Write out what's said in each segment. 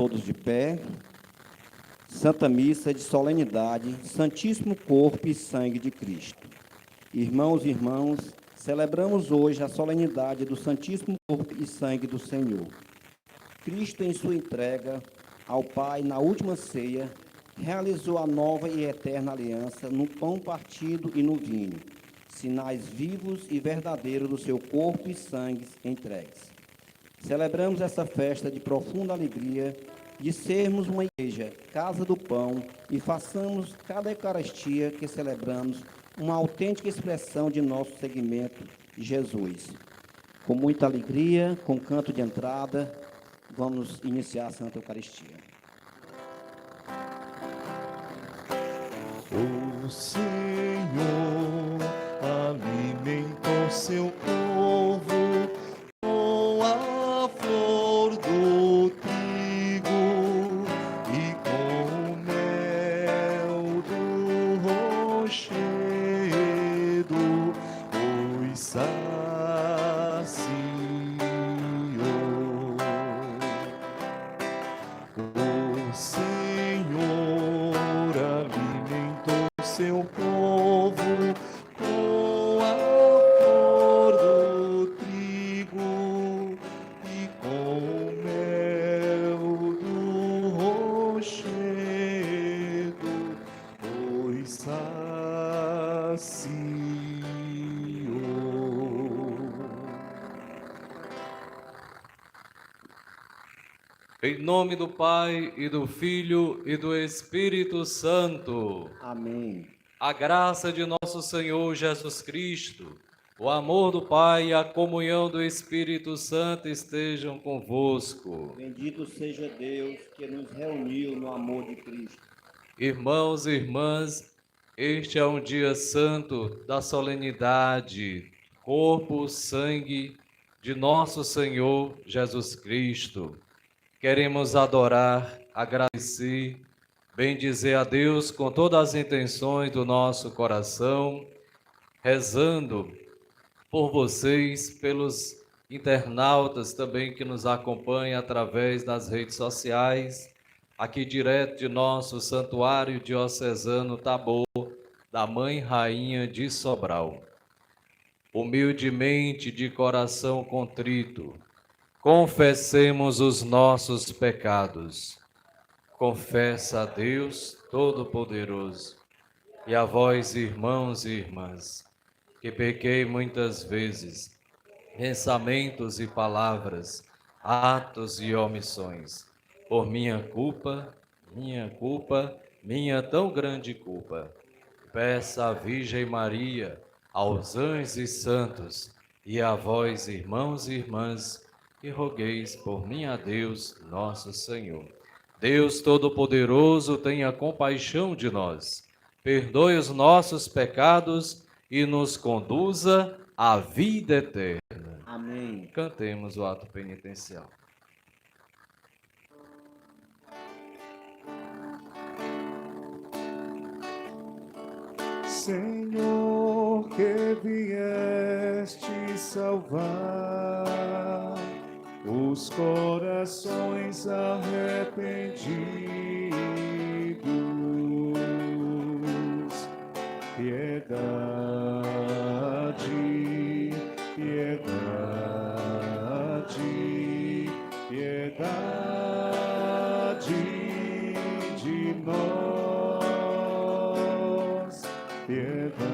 todos de pé. Santa Missa de Solenidade, Santíssimo Corpo e Sangue de Cristo. Irmãos e irmãs, celebramos hoje a solenidade do Santíssimo Corpo e Sangue do Senhor. Cristo, em sua entrega ao Pai na última ceia, realizou a nova e eterna aliança no pão partido e no vinho, sinais vivos e verdadeiros do seu corpo e sangue entregues. Celebramos essa festa de profunda alegria de sermos uma igreja, casa do pão, e façamos cada Eucaristia que celebramos uma autêntica expressão de nosso seguimento de Jesus. Com muita alegria, com canto de entrada, vamos iniciar a Santa Eucaristia. O Senhor alimentou seu povo com a flor do trigo e com o mel do rochedo os saciou. O Senhor alimentou seu povo com a flor do trigo e com o mel do rochedo os saciou. Em nome do Pai, e do Filho, e do Espírito Santo. Amém. A graça de nosso Senhor Jesus Cristo, o amor do Pai e a comunhão do Espírito Santo estejam convosco. Bendito seja Deus que nos reuniu no amor de Cristo. Irmãos e irmãs, este é um dia santo da solenidade, corpo, sangue de nosso Senhor Jesus Cristo. Queremos adorar, agradecer, bendizer a Deus com todas as intenções do nosso coração, rezando por vocês, pelos internautas também que nos acompanham através das redes sociais, aqui direto de nosso Santuário Diocesano Tabor, da Mãe Rainha de Sobral. Humildemente, de coração contrito, confessemos os nossos pecados. Confessa a Deus Todo-Poderoso e a vós, irmãos e irmãs, que pequei muitas vezes, pensamentos e palavras, atos e omissões, por minha culpa, minha tão grande culpa. Peça à Virgem Maria, aos anjos e santos, e a vós, irmãos e irmãs, que rogueis por mim a Deus, nosso Senhor. Deus Todo-Poderoso, tenha compaixão de nós, perdoe os nossos pecados e nos conduza à vida eterna. Amém. Cantemos o ato penitencial. Senhor, que vieste salvar os corações arrependidos, piedade, piedade, piedade de nós, piedade,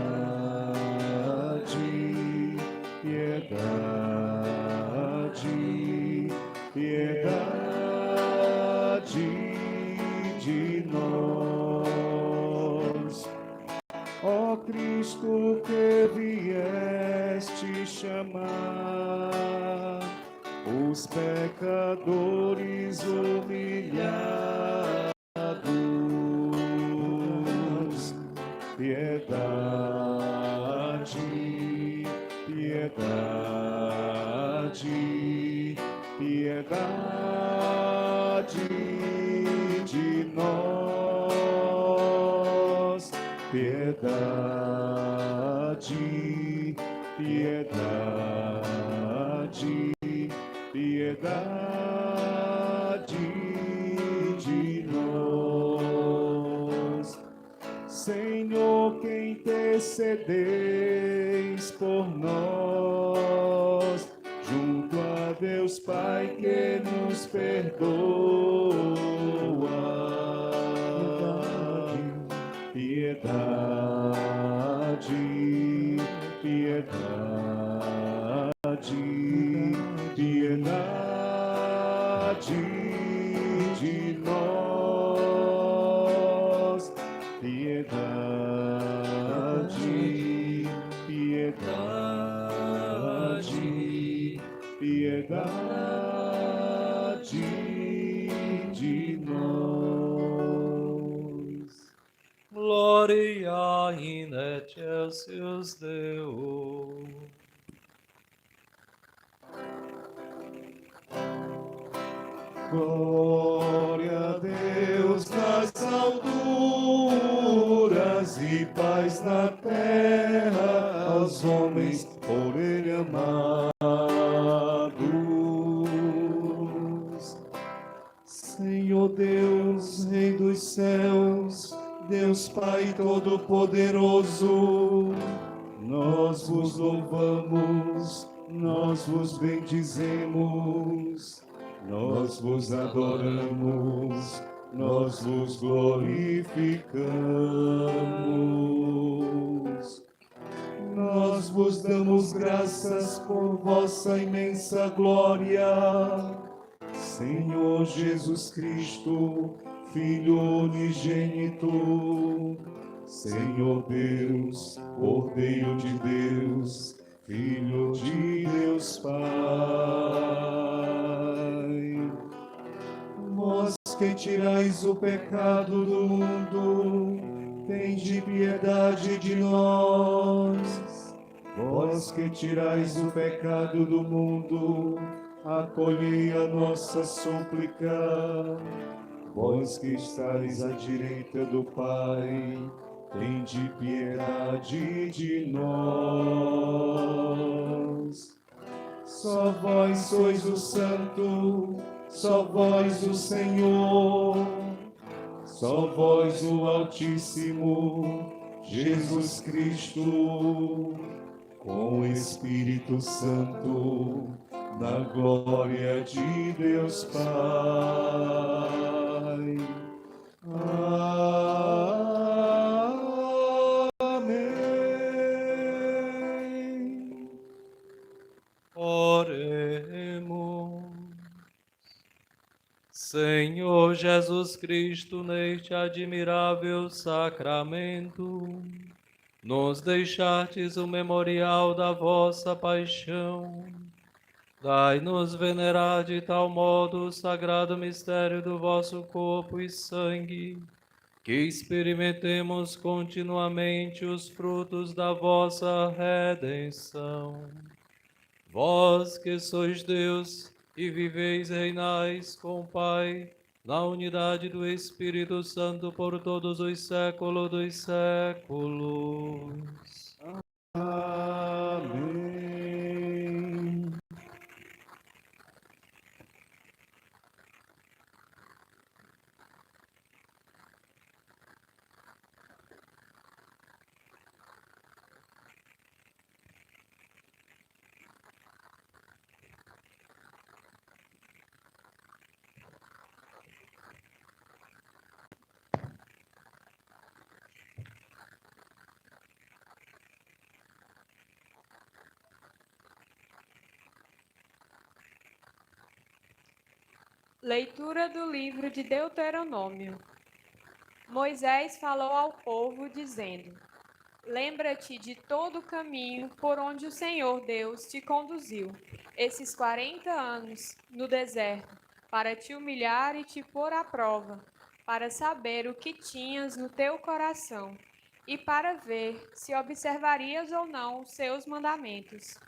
piedade, piedade de nós. Ó Cristo, que vieste chamar os pecadores humilhados, piedade, piedade, piedade de nós, piedade, piedade, piedade intercedeis por nós, junto a Deus Pai que nos perdoa. Piedade, piedade, piedade de nós. Piedade, piedade, piedade de nós. Gloria in excelsis Deo. Glória a Deus nas alturas e paz na terra aos homens por Ele amados. Senhor Deus, Rei dos céus, Deus Pai Todo-Poderoso, nós vos louvamos, nós vos bendizemos, nós vos adoramos, nós vos glorificamos. Nós vos damos graças por vossa imensa glória, Senhor Jesus Cristo, Filho unigênito, Senhor Deus, Cordeiro de Deus, Filho de Deus Pai. Vós que tirais o pecado do mundo, tende piedade de nós. Vós que tirais o pecado do mundo, acolhei a nossa súplica. Vós que estáis à direita do Pai, tende piedade de nós. Só vós sois o Santo, só vós o Senhor, só vós o Altíssimo, Jesus Cristo, com o Espírito Santo, na glória de Deus Pai. Amém. Oremos. Senhor Jesus Cristo, neste admirável sacramento, nos deixastes o memorial da vossa paixão. Dai-nos venerar de tal modo o sagrado mistério do vosso corpo e sangue, que experimentemos continuamente os frutos da vossa redenção. Vós que sois Deus e viveis e reinais com o Pai, na unidade do Espírito Santo por todos os séculos dos séculos. Amém. Leitura do livro de Deuteronômio. Moisés falou ao povo, dizendo: Lembra-te de todo o caminho por onde o Senhor Deus te conduziu, esses 40 anos, no deserto, para te humilhar e te pôr à prova, para saber o que tinhas no teu coração, e para ver se observarias ou não os seus mandamentos.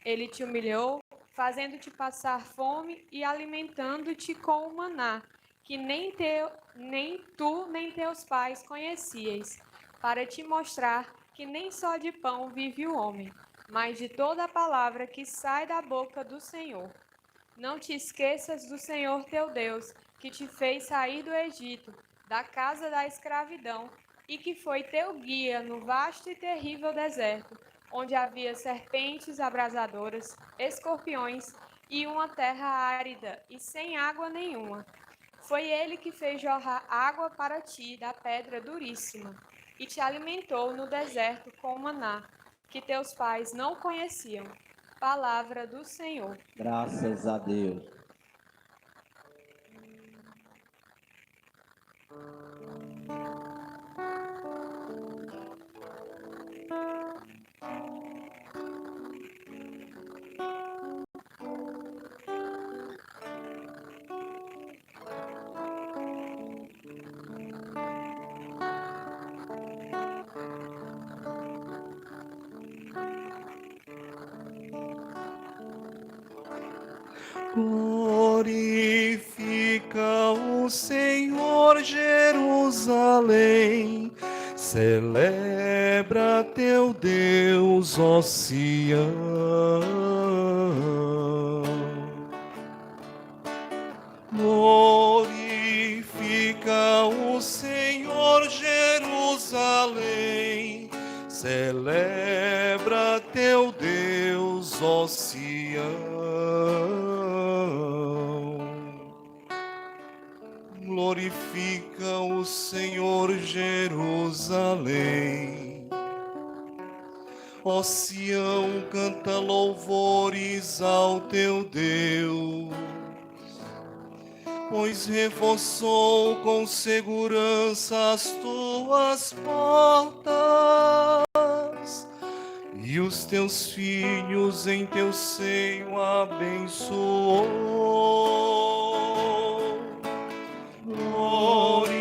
Ele te humilhou, fazendo-te passar fome e alimentando-te com o maná, que nem tu nem teus pais conhecieis, para te mostrar que nem só de pão vive o homem, mas de toda a palavra que sai da boca do Senhor. Não te esqueças do Senhor teu Deus, que te fez sair do Egito, da casa da escravidão, e que foi teu guia no vasto e terrível deserto, onde havia serpentes abrasadoras, escorpiões e uma terra árida e sem água nenhuma. Foi ele que fez jorrar água para ti da pedra duríssima, e te alimentou no deserto com maná, que teus pais não conheciam. Palavra do Senhor. Graças a Deus. Glorifica o Senhor, Jerusalém. Celebra teu Deus, ó Sião. Glorifica o Senhor, Jerusalém. Celebra teu Deus, ó Sião. Glorifica o Senhor, Jerusalém. Ó Sião, canta louvores ao teu Deus, pois reforçou com segurança as tuas portas, e os teus filhos em teu seio abençoou. Glorifica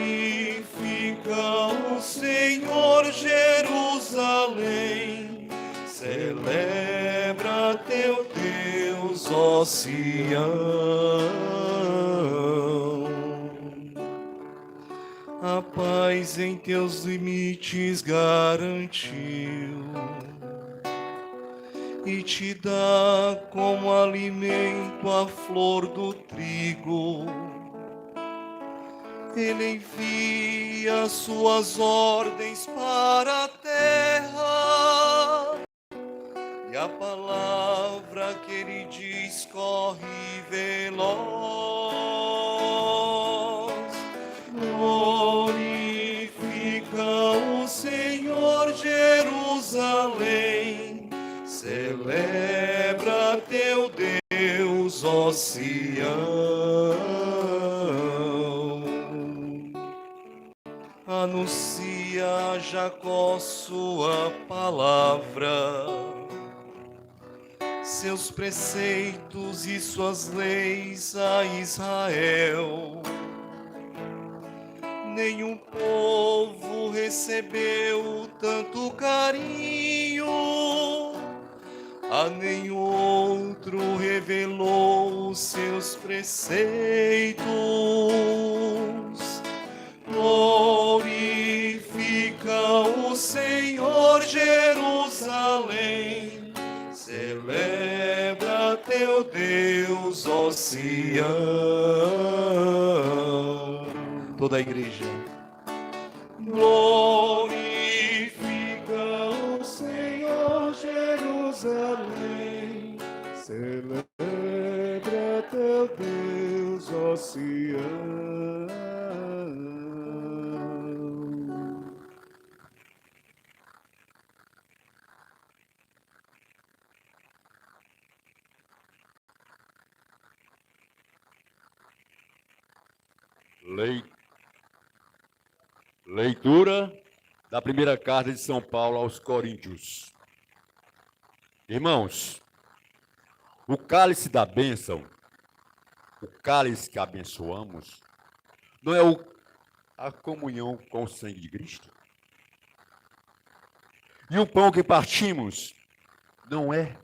o Senhor, Jerusalém. Celebra teu Deus, ó Sião. A paz em teus limites garantiu, e te dá como alimento a flor do trigo. Ele envia suas ordens para a terra, e a palavra que ele diz corre veloz. Glorifica o Senhor, Jerusalém. Celebra teu Deus, ó Sião. Anuncia a Jacó sua palavra, seus preceitos e suas leis a Israel. Nenhum povo recebeu tanto carinho, a nenhum outro revelou os seus preceitos. Glorifica o Senhor, Jerusalém. Celebra teu Deus, ó Sião. Toda a igreja. Glorifica o Senhor, Jerusalém. Celebra teu Deus, ó Sião. Leitura da primeira carta de São Paulo aos Coríntios. Irmãos, o cálice da bênção, o cálice que abençoamos, não é a comunhão com o sangue de Cristo? E o pão que partimos, não é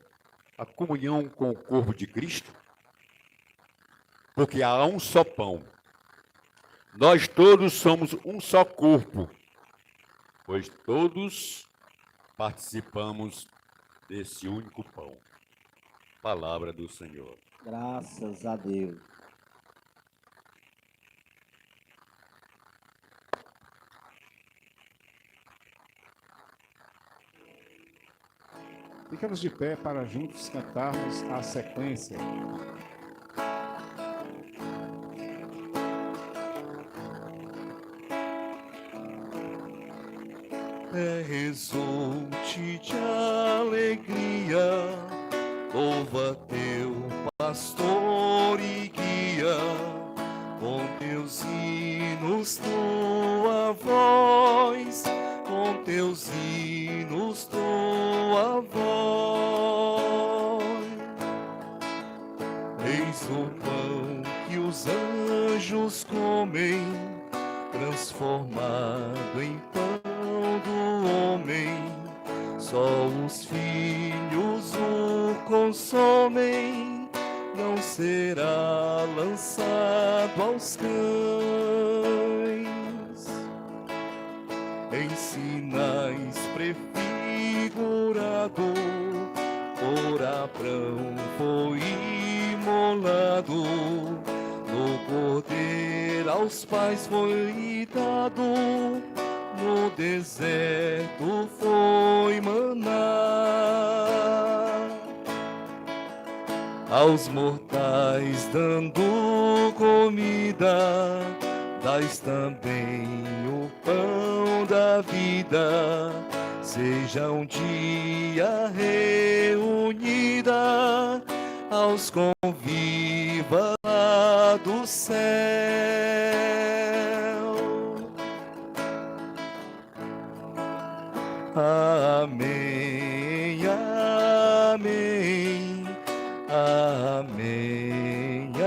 a comunhão com o corpo de Cristo? Porque há um só pão. Nós todos somos um só corpo, pois todos participamos desse único pão. Palavra do Senhor. Graças a Deus. Ficamos de pé para juntos cantarmos a sequência. Exulte de alegria, louva teu pastor e guia, com teus hinos tua voz, com teus hinos tua voz. Eis o pão que os anjos comem, transformado em pão do homem, só os filhos o consomem, não será lançado aos cães. Em sinais prefigurado, por Abrão foi imolado, no cordeiro aos pais foi dado, no deserto foi maná, aos mortais dando comida, dais também o pão da vida. Seja um dia reunida aos conviva lá do céu. Amém, amém, amém, amém.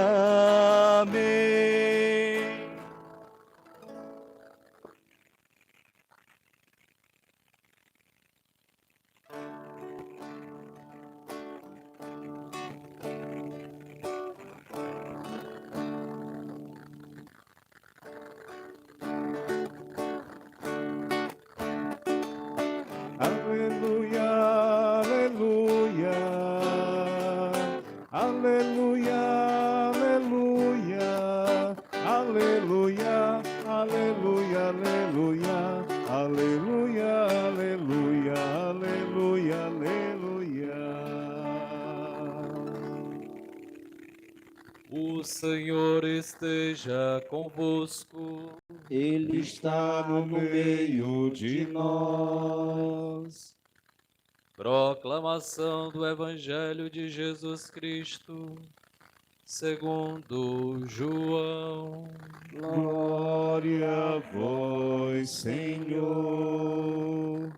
Aleluia, aleluia, aleluia, aleluia, aleluia, aleluia, aleluia, aleluia, aleluia, aleluia, aleluia. O Senhor esteja convosco. Ele está no meio de nós. Proclamação do Evangelho de Jesus Cristo, segundo João. Glória a vós, Senhor.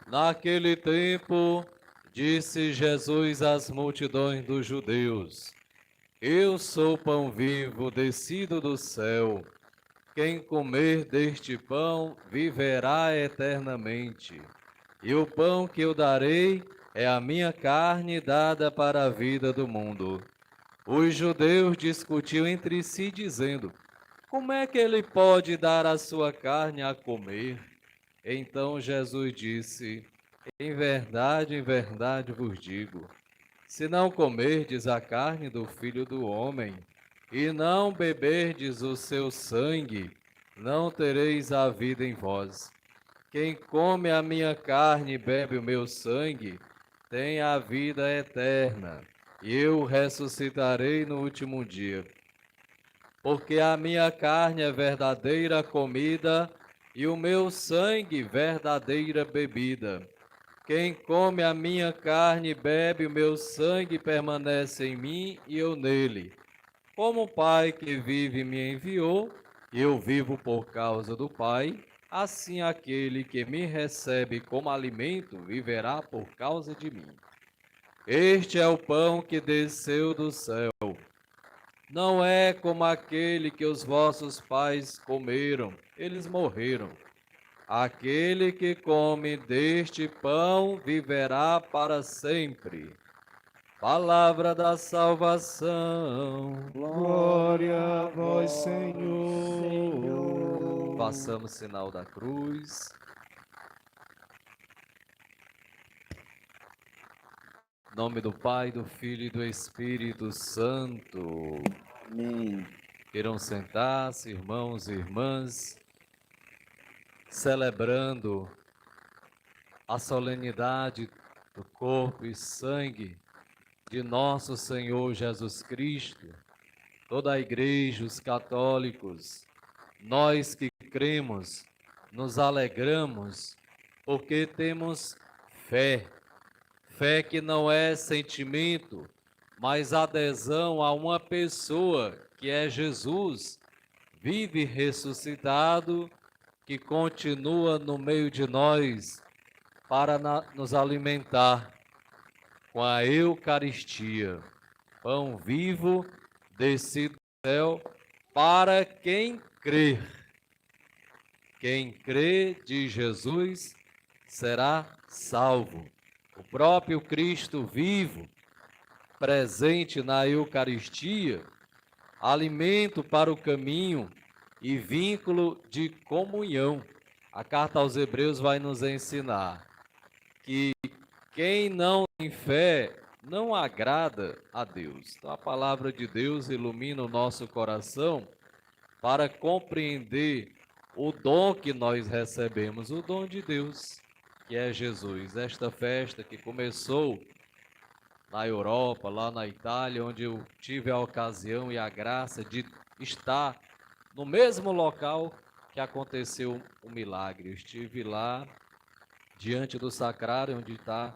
Naquele tempo, disse Jesus às multidões dos judeus: Eu sou o pão vivo descido do céu. Quem comer deste pão viverá eternamente. E o pão que eu darei é a minha carne dada para a vida do mundo. Os judeus discutiam entre si, dizendo: Como é que ele pode dar a sua carne a comer? Então Jesus disse: em verdade vos digo, se não comerdes a carne do Filho do Homem, e não beberdes o seu sangue, não tereis a vida em vós. Quem come a minha carne e bebe o meu sangue, tem a vida eterna, e eu o ressuscitarei no último dia. Porque a minha carne é verdadeira comida, e o meu sangue verdadeira bebida. Quem come a minha carne e bebe o meu sangue permanece em mim e eu nele. Como o Pai que vive me enviou, e eu vivo por causa do Pai, assim aquele que me recebe como alimento viverá por causa de mim. Este é o pão que desceu do céu. Não é como aquele que os vossos pais comeram, eles morreram. Aquele que come deste pão viverá para sempre. Palavra da salvação. Glória a vós, Senhor. Façamos sinal da cruz. Em nome do Pai, do Filho e do Espírito Santo. Amém. Queiram sentar-se, irmãos e irmãs, celebrando a solenidade do corpo e sangue de nosso Senhor Jesus Cristo, toda a igreja, os católicos, nós que cremos, nos alegramos, porque temos fé. Fé que não é sentimento, mas adesão a uma pessoa que é Jesus, vive ressuscitado, que continua no meio de nós para nos alimentar com a Eucaristia, pão vivo descido do céu para quem crer. Quem crê de Jesus será salvo. O próprio Cristo vivo, presente na Eucaristia, alimento para o caminho e vínculo de comunhão. A carta aos Hebreus vai nos ensinar que quem não tem fé não agrada a Deus. Então a palavra de Deus ilumina o nosso coração para compreender o dom que nós recebemos, o dom de Deus, que é Jesus. Esta festa que começou na Europa, lá na Itália, onde eu tive a ocasião e a graça de estar no mesmo local que aconteceu o milagre. Eu estive lá diante do sacrário, onde está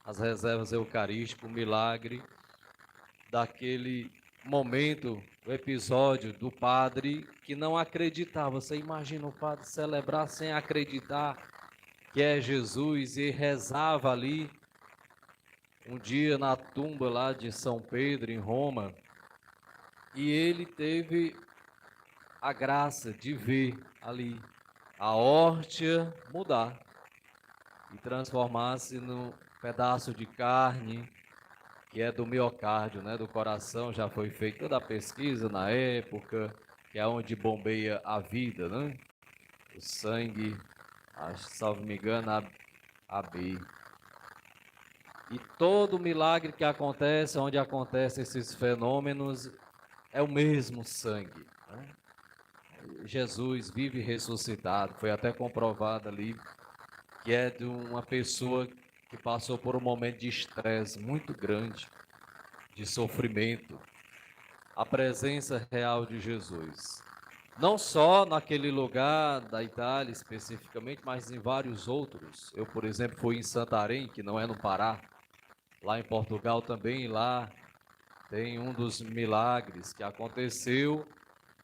as reservas eucarísticas, o milagre daquele momento, o episódio do padre que não acreditava. Você imagina o padre celebrar sem acreditar que é Jesus, e rezava ali um dia na tumba lá de São Pedro, em Roma, e ele teve a graça de ver ali a hóstia mudar e transformar-se num pedaço de carne que é do miocárdio, né, do coração. Já foi feita toda a pesquisa na época, que é onde bombeia a vida, né? O sangue, salvo me engano, a B. E todo milagre que acontece, onde acontecem esses fenômenos, é o mesmo sangue, né? Jesus vive ressuscitado, foi até comprovado ali que é de uma pessoa que passou por um momento de estresse muito grande, de sofrimento. A presença real de Jesus. Não só naquele lugar da Itália especificamente, mas em vários outros. Eu, por exemplo, fui em Santarém, que não é no Pará, lá em Portugal também, lá tem um dos milagres que aconteceu,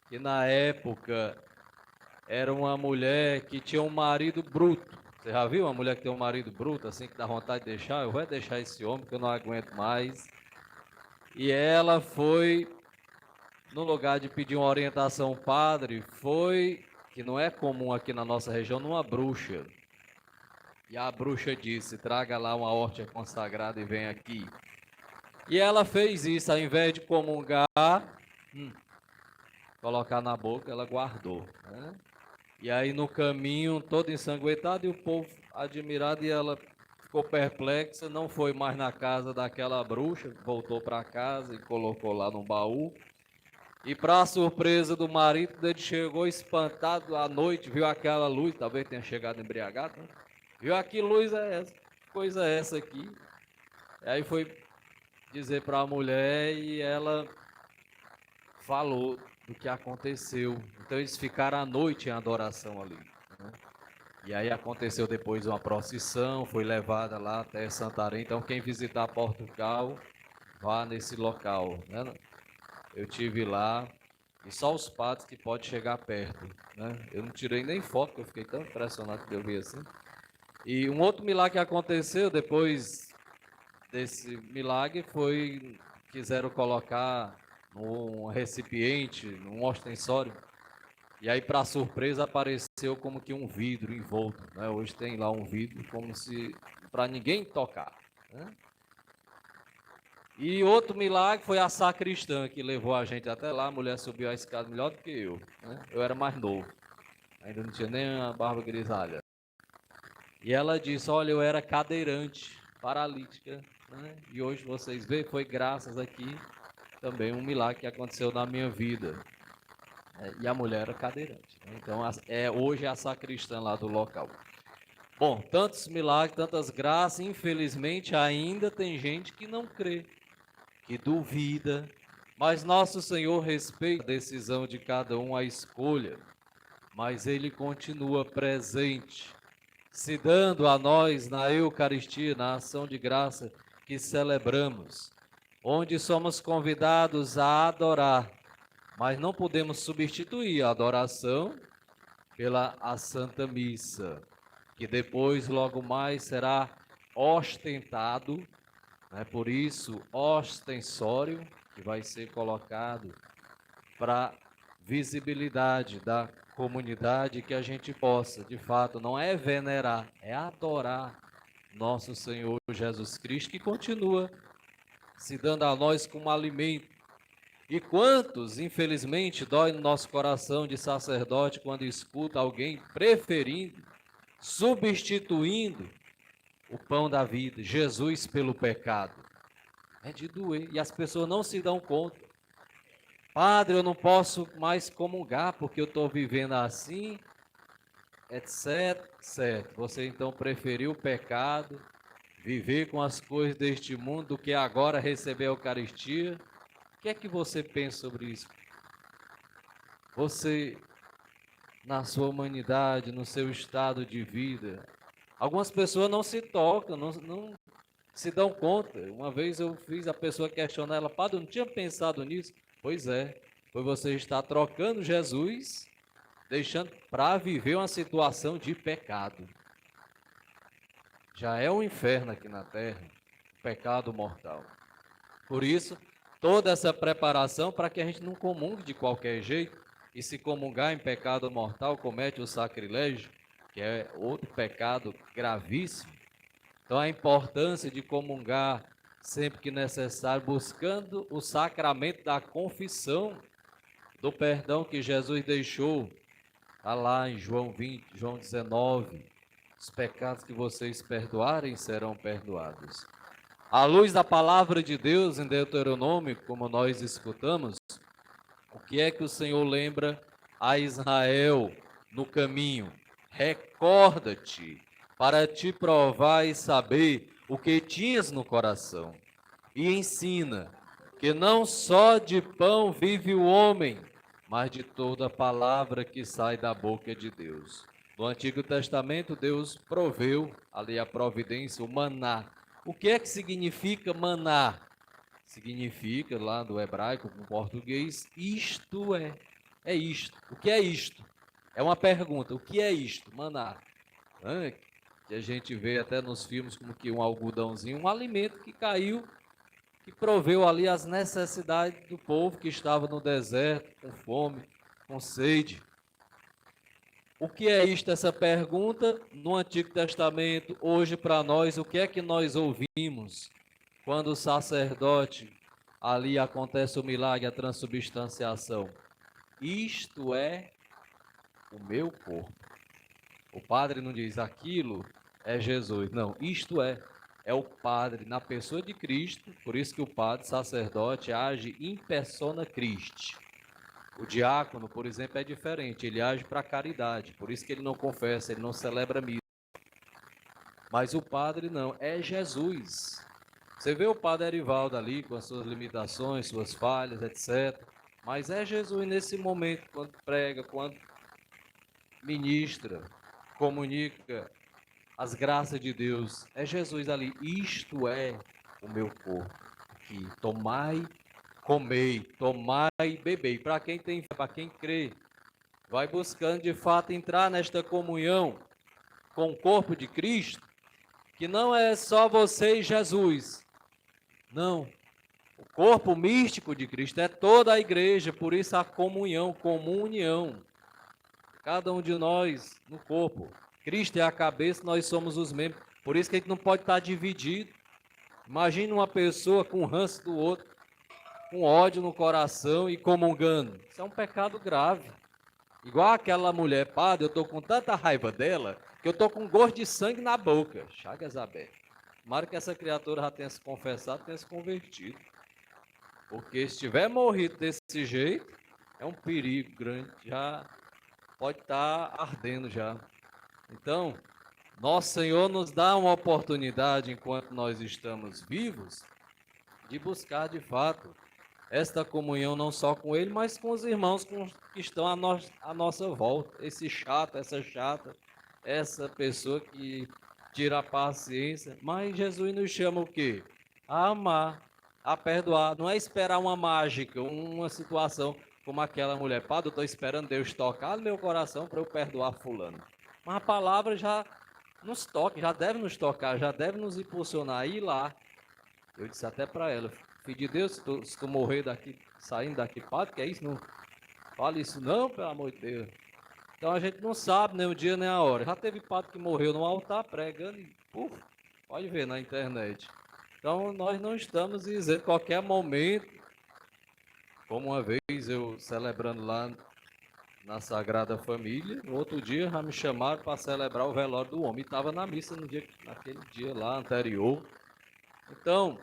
que na época era uma mulher que tinha um marido bruto. Você já viu uma mulher que tem um marido bruto, assim, que dá vontade de deixar? Eu vou deixar esse homem que eu não aguento mais. E ela foi, no lugar de pedir uma orientação ao padre, foi, que não é comum aqui na nossa região, numa bruxa. E a bruxa disse: traga lá uma hóstia consagrada e vem aqui. E ela fez isso, ao invés de comungar, colocar na boca, ela guardou, né? E aí no caminho, todo ensanguentado, e o povo admirado, e ela ficou perplexa, não foi mais na casa daquela bruxa, voltou para casa e colocou lá no baú. E para a surpresa do marido, ele chegou espantado à noite, viu aquela luz, talvez tenha chegado embriagado, né? Viu que luz é essa? Que coisa é essa aqui? E aí foi dizer para a mulher e ela falou do que aconteceu. Então eles ficaram à noite em adoração ali, né? E aí aconteceu depois uma procissão, foi levada lá até Santarém. Então quem visitar Portugal, vá nesse local, né? Eu tive lá e só os padres que podem chegar perto, né? Eu não tirei nem foto, porque eu fiquei tão impressionado que eu vi assim. E um outro milagre que aconteceu depois desse milagre foi, quiseram colocar num recipiente, num ostensório, e aí para surpresa apareceu como que um vidro envolto, né? Hoje tem lá um vidro como se para ninguém tocar, né? E outro milagre foi a sacristã que levou a gente até lá. A mulher subiu a escada melhor do que eu, né? Eu era mais novo, ainda não tinha nem a barba grisalha. E ela disse: olha, eu era cadeirante, paralítica, né? E hoje vocês veem, foi graças aqui também um milagre que aconteceu na minha vida. E a mulher era cadeirante, né? Então hoje é a sacristã lá do local. Bom, tantos milagres, tantas graças, infelizmente ainda tem gente que não crê, que duvida, mas nosso Senhor respeita a decisão de cada um, a escolha, mas Ele continua presente, se dando a nós na Eucaristia, na ação de graça que celebramos, onde somos convidados a adorar, mas não podemos substituir a adoração pela a Santa Missa, que depois, logo mais, será ostentado, né? Por isso, ostensório, que vai ser colocado para visibilidade da comunidade, que a gente possa, de fato, não é venerar, é adorar nosso Senhor Jesus Cristo, que continua se dando a nós como alimento. E quantos, infelizmente, dói no nosso coração de sacerdote quando escuta alguém preferindo, substituindo o pão da vida, Jesus pelo pecado. É de doer, e as pessoas não se dão conta. Padre, eu não posso mais comungar porque eu estou vivendo assim, etc, etc. Você então preferiu o pecado, viver com as coisas deste mundo, do que agora receber a Eucaristia. O que é que você pensa sobre isso? Você, na sua humanidade, no seu estado de vida, algumas pessoas não se tocam, não se dão conta. Uma vez eu fiz a pessoa questionar ela, padre, eu não tinha pensado nisso. Pois é, pois você está trocando Jesus, deixando para viver uma situação de pecado. Já é um inferno aqui na terra, o pecado mortal. Por isso, toda essa preparação para que a gente não comungue de qualquer jeito, e se comungar em pecado mortal, comete o sacrilégio, que é outro pecado gravíssimo. Então, a importância de comungar sempre que necessário, buscando o sacramento da confissão, do perdão que Jesus deixou, está lá em João 20, João 19, os pecados que vocês perdoarem serão perdoados. À luz da palavra de Deus em Deuteronômio, como nós escutamos, o que é que o Senhor lembra a Israel no caminho? Recorda-te, para te provar e saber o que tinhas no coração. E ensina que não só de pão vive o homem, mas de toda palavra que sai da boca de Deus. No Antigo Testamento, Deus proveu ali a providência, o maná. O que é que significa maná? Significa, lá do hebraico para o português, isto é. É isto. O que é isto? É uma pergunta. O que é isto? Maná. Que a gente vê até nos filmes como que um algodãozinho, um alimento que caiu, que proveu ali as necessidades do povo que estava no deserto, com fome, com sede. O que é isto, essa pergunta? No Antigo Testamento, hoje para nós, o que é que nós ouvimos quando o sacerdote, ali acontece o milagre, a transubstanciação? Isto é o meu corpo. O padre não diz aquilo é Jesus, não, isto é o padre na pessoa de Cristo, por isso que o padre, sacerdote, age in persona Christi. O diácono, por exemplo, é diferente, ele age para a caridade, por isso que ele não confessa, ele não celebra missa. Mas o padre não, é Jesus. Você vê o padre Erivaldo ali com as suas limitações, suas falhas, etc. Mas é Jesus nesse momento, quando prega, quando ministra, comunica as graças de Deus. É Jesus ali, isto é o meu corpo, que tomai, comei, tomai e bebei. Para quem tem fé, para quem crê, vai buscando de fato entrar nesta comunhão com o corpo de Cristo, que não é só você e Jesus. Não. O corpo místico de Cristo é toda a igreja, por isso a comunhão, comunhão. Cada um de nós no corpo. Cristo é a cabeça, nós somos os membros. Por isso que a gente não pode estar dividido. Imagina uma pessoa com ranço do outro, com ódio no coração e comungando. Isso é um pecado grave. Igual aquela mulher, padre, eu estou com tanta raiva dela, que eu estou com gosto de sangue na boca. Chagas abertas. Tomara que essa criatura já tenha se confessado, tenha se convertido. Porque se tiver morrido desse jeito, é um perigo grande. Já pode estar ardendo já. Então, Nosso Senhor nos dá uma oportunidade, enquanto nós estamos vivos, de buscar de fato esta comunhão não só com Ele, mas com os irmãos que estão à nossa volta. Esse chato, essa chata, essa pessoa que tira a paciência. Mas Jesus nos chama o quê? A amar, a perdoar. Não é esperar uma mágica, uma situação como aquela mulher. Padre, eu estou esperando Deus tocar no meu coração para eu perdoar fulano. Mas a palavra já nos toca, já deve nos tocar, já deve nos impulsionar a ir lá. Eu disse até para ela, filho de Deus, se tu morrer daqui, saindo daqui, padre, que é isso? Não fale isso não, pelo amor de Deus. Então a gente não sabe nem o dia nem a hora. Já teve padre que morreu no altar pregando e, pode ver na internet. Então nós não estamos dizendo qualquer momento, como uma vez eu celebrando lá na Sagrada Família, no outro dia já me chamaram para celebrar o velório do homem. E estava na missa naquele dia lá anterior. Então,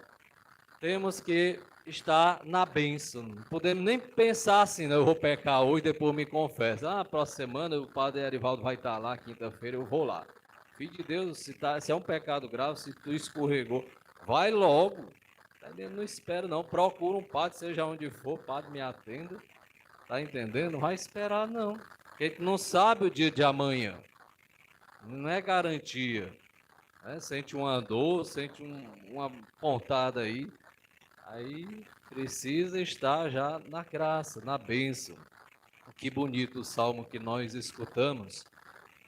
temos que estar na bênção. Não podemos nem pensar assim, né? Eu vou pecar hoje, depois me confesso. Próxima semana o padre Arivaldo vai estar lá, quinta-feira eu vou lá. Filho de Deus, se é um pecado grave, se tu escorregou, vai logo. Não espera não, procura um padre, seja onde for, padre me atenda. Tá entendendo? Não vai esperar não. Porque a gente não sabe o dia de amanhã. Não é garantia. Sente uma dor, sente uma pontada aí precisa estar já na graça, na bênção. Que bonito o salmo que nós escutamos.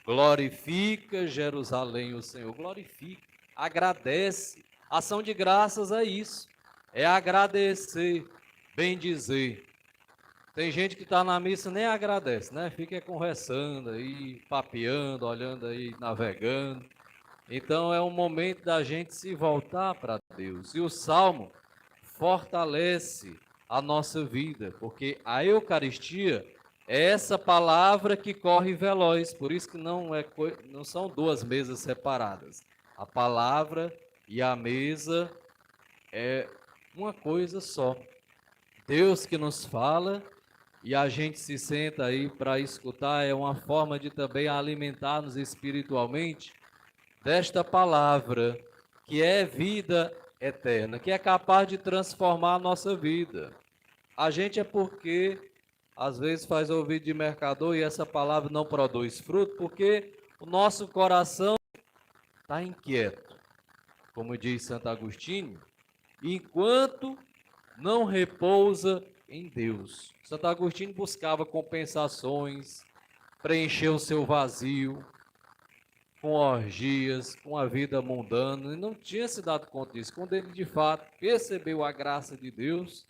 Glorifica Jerusalém o Senhor, glorifica, agradece. Ação de graças é isso, é agradecer, bendizer. Tem gente que está na missa e nem agradece, né? Fica conversando aí, papeando, olhando aí, navegando. Então é um momento da gente se voltar para Deus. E o Salmo fortalece a nossa vida, porque a Eucaristia é essa palavra que corre veloz, por isso que não são duas mesas separadas. A palavra e a mesa é uma coisa só. Deus que nos fala e a gente se senta aí para escutar, é uma forma de também alimentar-nos espiritualmente desta palavra, que é vida eterna, que é capaz de transformar a nossa vida. A gente é porque, às vezes, faz ouvido de mercador e essa palavra não produz fruto, porque o nosso coração está inquieto. Como diz Santo Agostinho, enquanto não repousa em Deus. Santo Agostinho buscava compensações, preencher o seu vazio, com orgias, com a vida mundana, e não tinha se dado conta disso. Quando ele de fato percebeu a graça de Deus,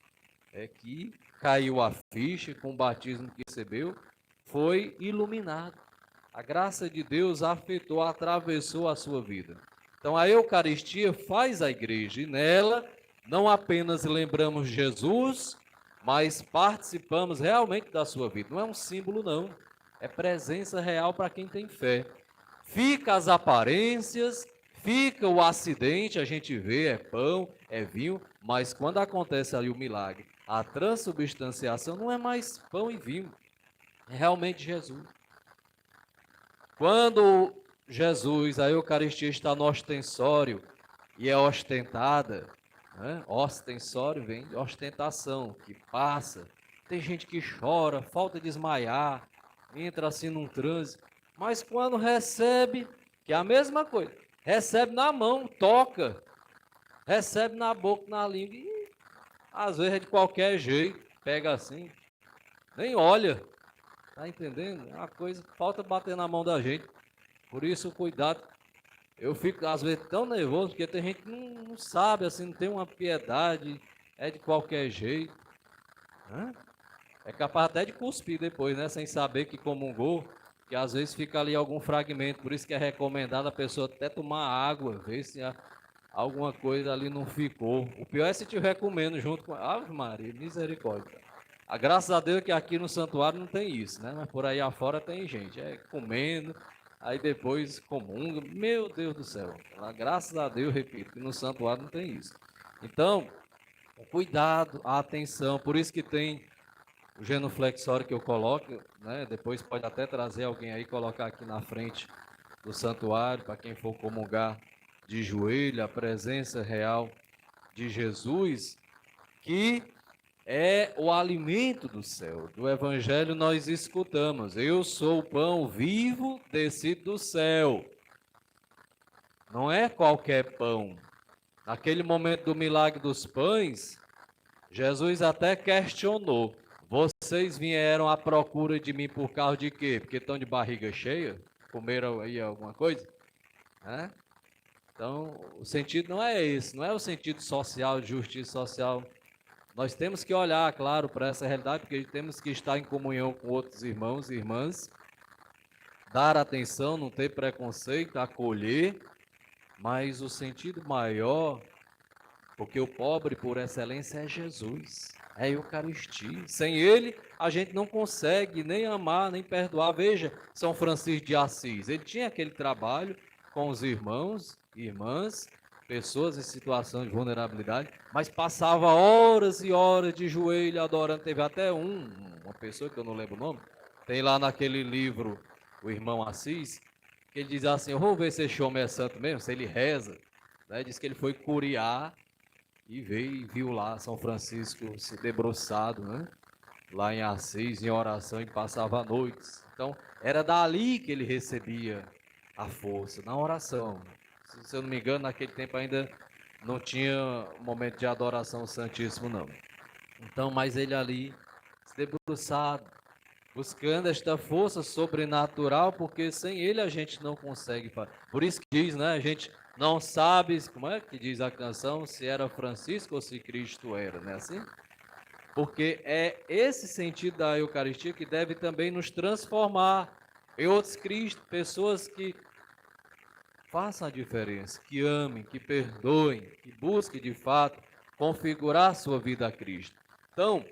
é que caiu a ficha com o batismo que recebeu, foi iluminado. A graça de Deus afetou, atravessou a sua vida. Então a Eucaristia faz a igreja, e nela não apenas lembramos Jesus, mas participamos realmente da sua vida. Não é um símbolo não, é presença real para quem tem fé. Fica as aparências, fica o acidente, a gente vê, é pão, é vinho, mas quando acontece ali o milagre, a transubstanciação não é mais pão e vinho, é realmente Jesus. Quando Jesus, a Eucaristia está no ostensório e é ostentada, né? Ostensório vem de ostentação, que passa, tem gente que chora, falta de desmaiar, entra assim num transe. Mas quando recebe, que é a mesma coisa, recebe na mão, toca, recebe na boca, na língua, e às vezes é de qualquer jeito, pega assim, nem olha, tá entendendo? É uma coisa, falta bater na mão da gente, por isso cuidado. Eu fico às vezes tão nervoso, porque tem gente que não sabe, assim, não tem uma piedade, é de qualquer jeito, né? É capaz até de cuspir depois, né, sem saber que comungou. Que às vezes fica ali algum fragmento, por isso que é recomendado a pessoa até tomar água, ver se alguma coisa ali não ficou. O pior é se estiver comendo junto com... Ave Maria, misericórdia. Graças a Deus que aqui no santuário não tem isso, né? Mas por aí afora tem gente, comendo, aí depois comunga. Meu Deus do céu. Graças a Deus, repito, que no santuário não tem isso. Então, cuidado, atenção, por isso que tem o genuflexório que eu coloco, né? Depois pode até trazer alguém aí, colocar aqui na frente do santuário, para quem for comungar de joelho, a presença real de Jesus, que é o alimento do céu. Do Evangelho nós escutamos: eu sou o pão vivo descido do céu. Não é qualquer pão. Naquele momento do milagre dos pães, Jesus até questionou: vocês vieram à procura de mim por causa de quê? Porque estão de barriga cheia? Comeram aí alguma coisa? Então, o sentido não é esse, não é o sentido social, de justiça social. Nós temos que olhar, claro, para essa realidade, porque temos que estar em comunhão com outros irmãos e irmãs, dar atenção, não ter preconceito, acolher, mas o sentido maior, porque o pobre por excelência é Jesus, é a Eucaristia. Sem ele, a gente não consegue nem amar, nem perdoar. Veja, São Francisco de Assis, ele tinha aquele trabalho com os irmãos e irmãs, pessoas em situação de vulnerabilidade, mas passava horas e horas de joelho adorando. Teve até uma pessoa que eu não lembro o nome, tem lá naquele livro, o irmão Assis, que ele diz assim: eu vou ver se esse homem é santo mesmo, se ele reza, né? Diz que ele foi curiar e veio e viu lá São Francisco se debruçado, né? Lá em Assis, em oração, e passava noites. Então, era dali que ele recebia a força, na oração. Se eu não me engano, naquele tempo ainda não tinha momento de adoração ao Santíssimo, não. Então, mas ele ali, se debruçado, buscando esta força sobrenatural, porque sem ele a gente não consegue fazer. Por isso que diz, né? A gente não sabe, como é que diz a canção, se era Francisco ou se Cristo era, não é assim? Porque é esse sentido da Eucaristia que deve também nos transformar em outros Cristo, pessoas que façam a diferença, que amem, que perdoem, que busquem de fato configurar sua vida a Cristo. Então,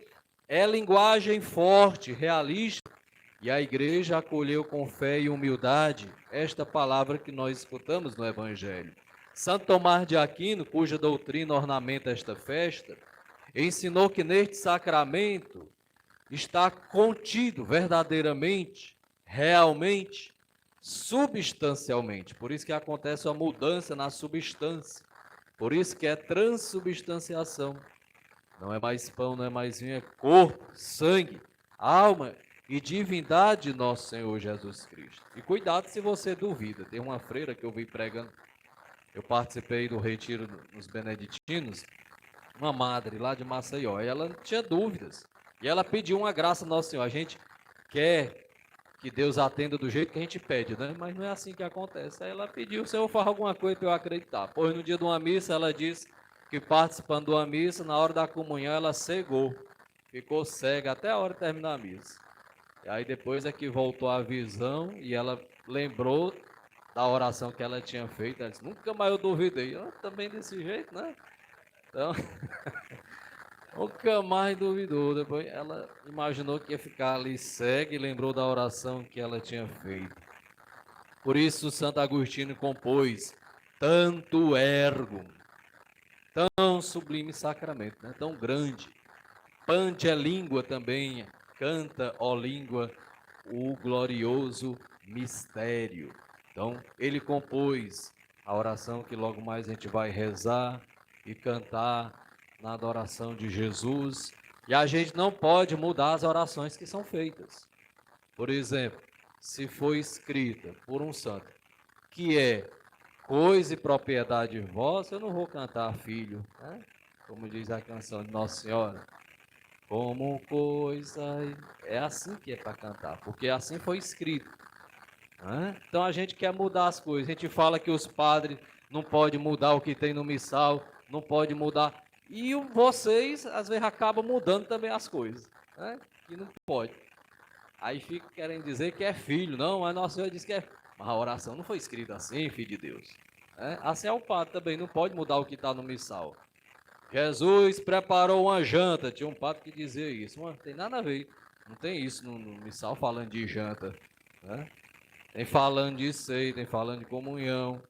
é linguagem forte, realista, e a igreja acolheu com fé e humildade esta palavra que nós escutamos no Evangelho. Santo Tomás de Aquino, cuja doutrina ornamenta esta festa, ensinou que neste sacramento está contido verdadeiramente, realmente, substancialmente. Por isso que acontece uma mudança na substância. Por isso que é transubstanciação. Não é mais pão, não é mais vinho, é corpo, sangue, alma e divindade de nosso Senhor Jesus Cristo. E cuidado se você duvida. Tem uma freira que eu vi pregando, eu participei do retiro nos Beneditinos, uma madre lá de Maceió, e ela tinha dúvidas. E ela pediu uma graça ao Nosso Senhor. A gente quer que Deus atenda do jeito que a gente pede, né? Mas não é assim que acontece. Aí ela pediu: Senhor, faz alguma coisa para eu acreditar. Pois no dia de uma missa, ela disse que participando de uma missa, na hora da comunhão, ela cegou. Ficou cega até a hora de terminar a missa. E aí depois é que voltou a visão e ela lembrou da oração que ela tinha feito. Ela disse: nunca mais eu duvidei. Eu também desse jeito, né? Então, nunca mais duvidou. Depois ela imaginou que ia ficar ali cega e lembrou da oração que ela tinha feito. Por isso, Santo Agostinho compôs tanto ergo, tão sublime sacramento, né? Tão grande. Pante é língua também, canta, ó língua, o glorioso mistério. Então, ele compôs a oração que logo mais a gente vai rezar e cantar na adoração de Jesus. E a gente não pode mudar as orações que são feitas. Por exemplo, se foi escrita por um santo, que é coisa e propriedade vossa, eu não vou cantar filho, né? Como diz a canção de Nossa Senhora. Como coisa... É assim que é para cantar, porque assim foi escrito. Né? Então a gente quer mudar as coisas. A gente fala que os padres não podem mudar o que tem no missal, não pode mudar. E vocês, às vezes, acabam mudando também as coisas, né? Que não pode. Aí fica querendo dizer que é filho. Não, mas Nossa Senhora diz que é... Mas a oração não foi escrita assim, filho de Deus. Né? Assim é o padre também, não pode mudar o que está no missal. Jesus preparou uma janta. Tinha um padre que dizia isso. Mas não tem nada a ver. Não tem isso no missal falando de janta. Né? Tem falando de ceia, tem falando de comunhão.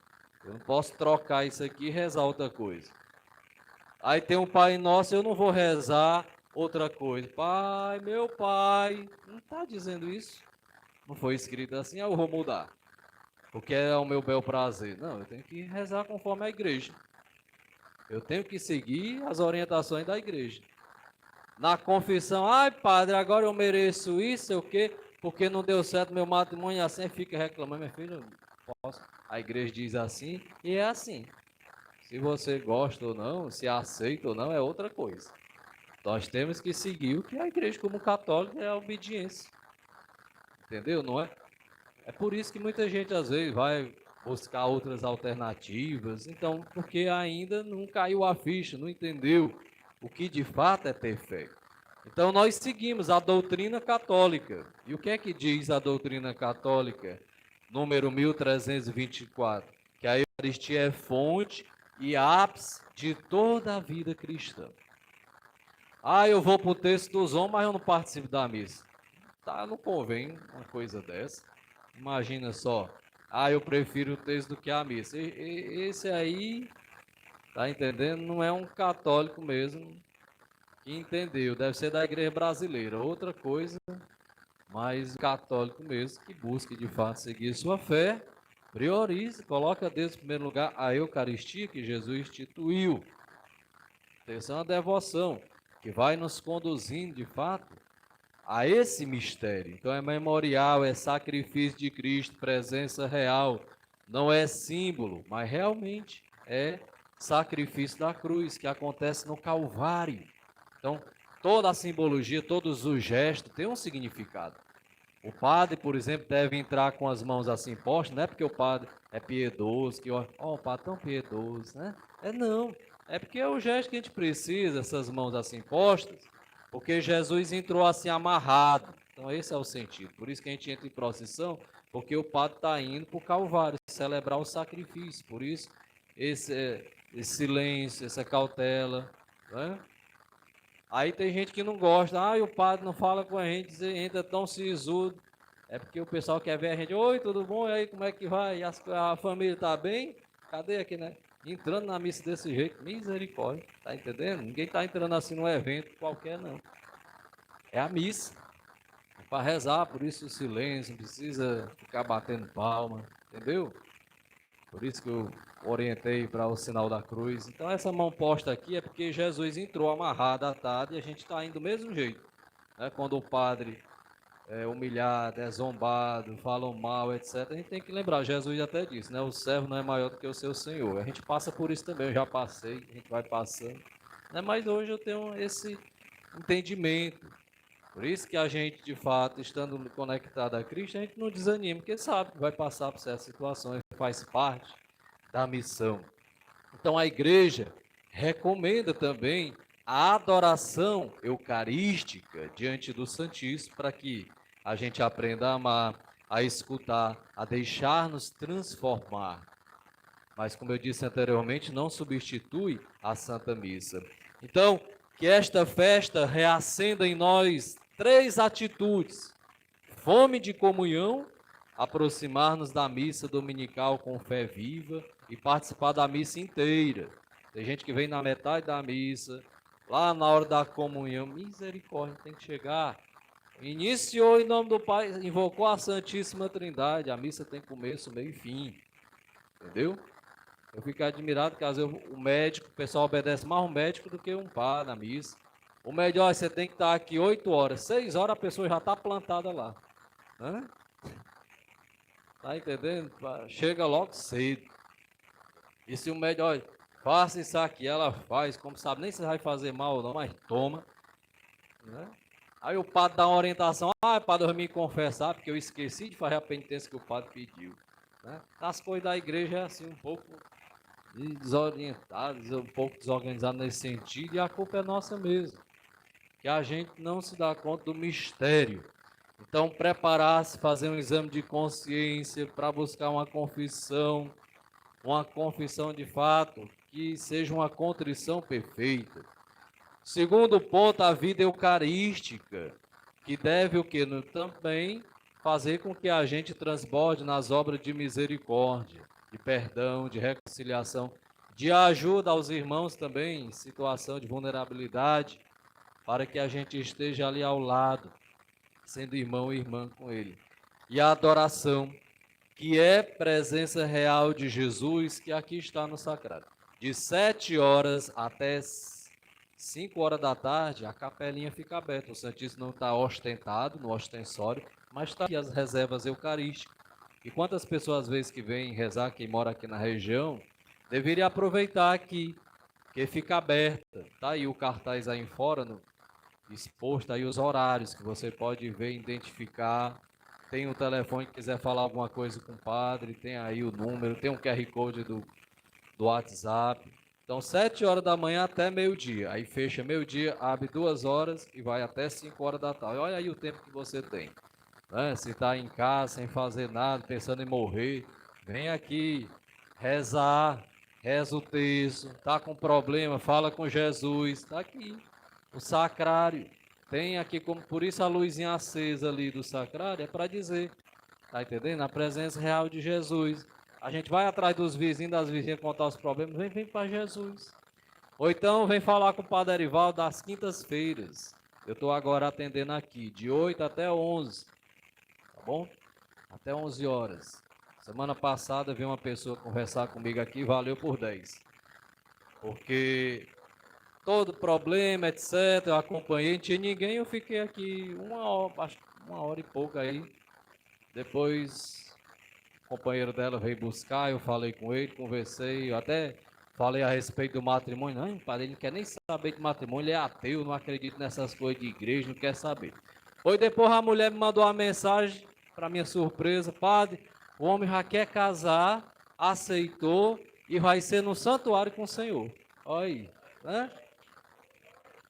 Eu não posso trocar isso aqui e rezar outra coisa. Aí tem um Pai Nosso, eu não vou rezar outra coisa. Pai, meu Pai. Não está dizendo isso. Não foi escrito assim, eu vou mudar. porque é o meu bel prazer. Não, eu tenho que rezar conforme a igreja. Eu tenho que seguir as orientações da igreja. Na confissão, ai padre, agora eu mereço isso, sei o quê, porque não deu certo meu matrimônio, assim fica reclamando, meu filho, posso. A igreja diz assim e é assim. Se você gosta ou não, se aceita ou não, é outra coisa. Nós temos que seguir o que a igreja, como católica, é a obediência. Entendeu? Não é? É por isso que muita gente, às vezes, vai buscar outras alternativas. Então, porque ainda não caiu a ficha, não entendeu o que de fato é ter fé. Então, nós seguimos a doutrina católica. E o que é que diz a doutrina católica? Número 1324. Que a Eucaristia é fonte e ápice de toda a vida cristã. Ah, eu vou para o texto dos homens, mas eu não participo da missa. Tá, não convém uma coisa dessa. Imagina só. Ah, eu prefiro o texto do que a missa. Esse aí, tá entendendo? Não é um católico mesmo que entendeu. Deve ser da igreja brasileira. Outra coisa, mas católico mesmo, que busque de fato seguir sua fé, priorize, coloque a Deus em primeiro lugar, a Eucaristia que Jesus instituiu. Essa é uma devoção que vai nos conduzindo de fato a esse mistério. Então é memorial, é sacrifício de Cristo, presença real. Não é símbolo, mas realmente é sacrifício da cruz que acontece no Calvário. Então, toda a simbologia, todos os gestos têm um significado. O padre, por exemplo, deve entrar com as mãos assim postas, não é porque o padre é piedoso, que o padre é tão piedoso, né? Não, é porque é o gesto que a gente precisa, essas mãos assim postas, porque Jesus entrou assim amarrado. Então esse é o sentido. Por isso que a gente entra em procissão, porque o padre está indo para o Calvário, celebrar o sacrifício. Por isso esse silêncio, essa cautela, né? Aí tem gente que não gosta, o padre não fala com a gente, entra tão sisudo. É porque o pessoal quer ver a gente, oi, tudo bom? E aí, como é que vai? A família tá bem? Cadê aqui, né? Entrando na missa desse jeito, misericórdia, tá entendendo? Ninguém tá entrando assim num evento qualquer, não. É a missa, é para rezar, por isso o silêncio, não precisa ficar batendo palma, entendeu? Por isso que eu orientei para o sinal da cruz. Então essa mão posta aqui é porque Jesus entrou amarrado, atado, e a gente está indo do mesmo jeito. Né? Quando o padre é humilhado, é zombado, falam mal, etc., a gente tem que lembrar, Jesus até disse, né? O servo não é maior do que o seu senhor. A gente passa por isso também, eu já passei, a gente vai passando. Né? Mas hoje eu tenho esse entendimento. Por isso que a gente, de fato, estando conectado a Cristo, a gente não desanima, porque sabe que vai passar por certas situações, faz parte da missão. Então a igreja recomenda também a adoração eucarística diante do Santíssimo, para que a gente aprenda a amar, a escutar, a deixar-nos transformar. Mas, como eu disse anteriormente, não substitui a Santa Missa. Então, que esta festa reacenda em nós 3 atitudes: fome de comunhão, aproximar-nos da missa dominical com fé viva e participar da missa inteira. Tem gente que vem na metade da missa, lá na hora da comunhão, misericórdia, tem que chegar. Iniciou em nome do Pai, invocou a Santíssima Trindade, a missa tem começo, meio e fim. Entendeu? Eu fico admirado que às vezes o médico, o pessoal obedece mais um médico do que um padre na missa. O melhor, você tem que estar aqui 8 horas, 6 horas a pessoa já está plantada lá. Né? Tá entendendo? Chega logo cedo. E se o médico, olha, faça isso aqui, ela faz, como sabe, nem se vai fazer mal ou não, mas toma. Né? Aí o padre dá uma orientação, para dormir e confessar, porque eu esqueci de fazer a penitência que o padre pediu. Né? As coisas da igreja é assim, um pouco desorientadas, um pouco desorganizadas nesse sentido, e a culpa é nossa mesmo, que a gente não se dá conta do mistério. Então, preparar-se, fazer um exame de consciência para buscar uma confissão de fato, que seja uma contrição perfeita. Segundo ponto, a vida eucarística, que deve o quê? Também fazer com que a gente transborde nas obras de misericórdia, de perdão, de reconciliação, de ajuda aos irmãos também em situação de vulnerabilidade, para que a gente esteja ali ao lado, sendo irmão e irmã com ele. E a adoração, que é presença real de Jesus, que aqui está no sacrário. De 7 horas até 5 horas da tarde, a capelinha fica aberta. O Santíssimo não está ostentado no ostensório, mas está aqui as reservas eucarísticas. E quantas pessoas, às vezes, que vêm rezar, quem mora aqui na região, deveria aproveitar aqui, que fica aberta. Tá aí o cartaz aí fora, exposto aí os horários que você pode ver, identificar. Tem o telefone que quiser falar alguma coisa com o padre, tem aí o número, tem um QR Code do WhatsApp. Então, 7 horas da manhã até meio-dia. Aí fecha meio-dia, abre 2 horas e vai até 5 horas da tarde. Olha aí o tempo que você tem. Né? Se está em casa, sem fazer nada, pensando em morrer, vem aqui rezar, reza o texto. Está com problema, fala com Jesus. Está aqui, o sacrário. Tem aqui, como por isso a luzinha acesa ali do sacrário, é para dizer, tá entendendo? A presença real de Jesus. A gente vai atrás dos vizinhos, das vizinhas contar os problemas, vem para Jesus. Ou então vem falar com o Padre Erivaldo das quintas-feiras. Eu estou agora atendendo aqui, de 8 até 11, tá bom? Até 11 horas. Semana passada veio uma pessoa conversar comigo aqui, valeu por 10. Porque todo problema, etc., eu acompanhei, não tinha ninguém, eu fiquei aqui 1 hora e pouco aí. Depois o companheiro dela veio buscar, eu falei com ele, conversei, eu até falei a respeito do matrimônio. Não, padre, ele não quer nem saber de matrimônio, ele é ateu, não acredita nessas coisas de igreja, não quer saber. Foi depois a mulher me mandou uma mensagem, para minha surpresa: padre, o homem já quer casar, aceitou e vai ser no santuário com o Senhor. Olha aí, né?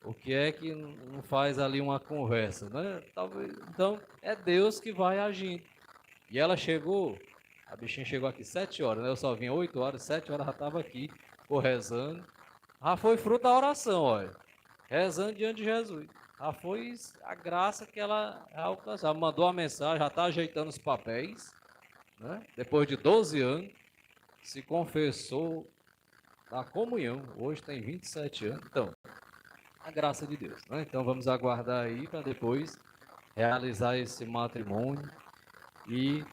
O que é que não faz ali uma conversa, né? Talvez, então, é Deus que vai agindo. E ela chegou, a bichinha chegou aqui 7 horas, né? Eu só vinha 8 horas, 7 horas já estava aqui, ficou rezando. Já foi fruto da oração, olha. Rezando diante de Jesus. Já foi a graça que ela alcançou. Mandou a mensagem, já está ajeitando os papéis, né? Depois de 12 anos, se confessou na comunhão. Hoje tem 27 anos. Então, a graça de Deus, né? Então vamos aguardar aí para depois realizar esse matrimônio, e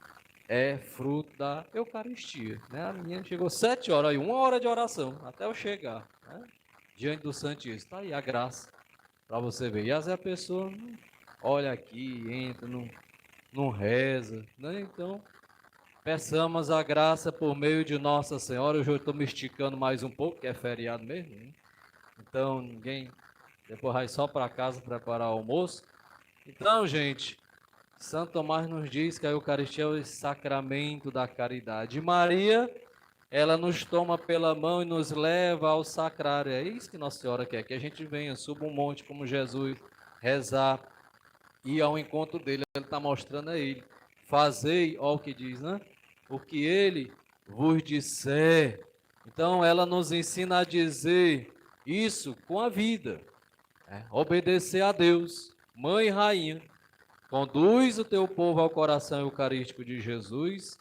é fruto da Eucaristia, né? A menina chegou 7 horas, aí 1 hora de oração até eu chegar, né? Diante do Santíssimo. Está aí a graça para você ver. E às vezes a pessoa olha aqui, entra, não reza, né? Então peçamos a graça por meio de Nossa Senhora. Hoje eu estou me esticando mais um pouco, que é feriado mesmo, né? Então ninguém depois vai só para casa preparar o almoço. Então, gente, Santo Tomás nos diz que a Eucaristia é o sacramento da caridade. E Maria, ela nos toma pela mão e nos leva ao sacrário. É isso que Nossa Senhora quer, que a gente venha, suba um monte como Jesus, rezar, ir ao encontro dele. Ele está mostrando a ele. Fazei, ó o que diz, né? O que ele vos disser. Então, ela nos ensina a dizer isso com a vida. Obedecer a Deus, Mãe e Rainha, conduz o teu povo ao coração eucarístico de Jesus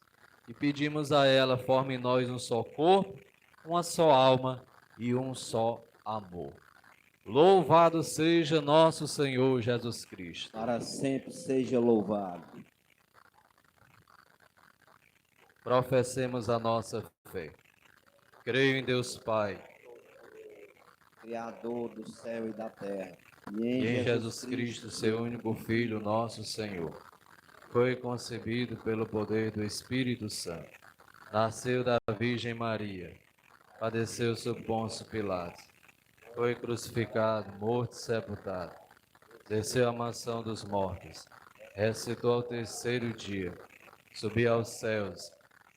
e pedimos a ela: forme em nós um só corpo, uma só alma e um só amor. Louvado seja nosso Senhor Jesus Cristo. Para sempre seja louvado. Professemos a nossa fé. Creio em Deus Pai, Criador do céu e da terra. e em Jesus Cristo, seu único Filho, nosso Senhor. Foi concebido pelo poder do Espírito Santo. Nasceu da Virgem Maria. Padeceu sob Pôncio Pilatos. Foi crucificado, morto e sepultado. Desceu à mansão dos mortos. Ressuscitou ao terceiro dia. Subiu aos céus.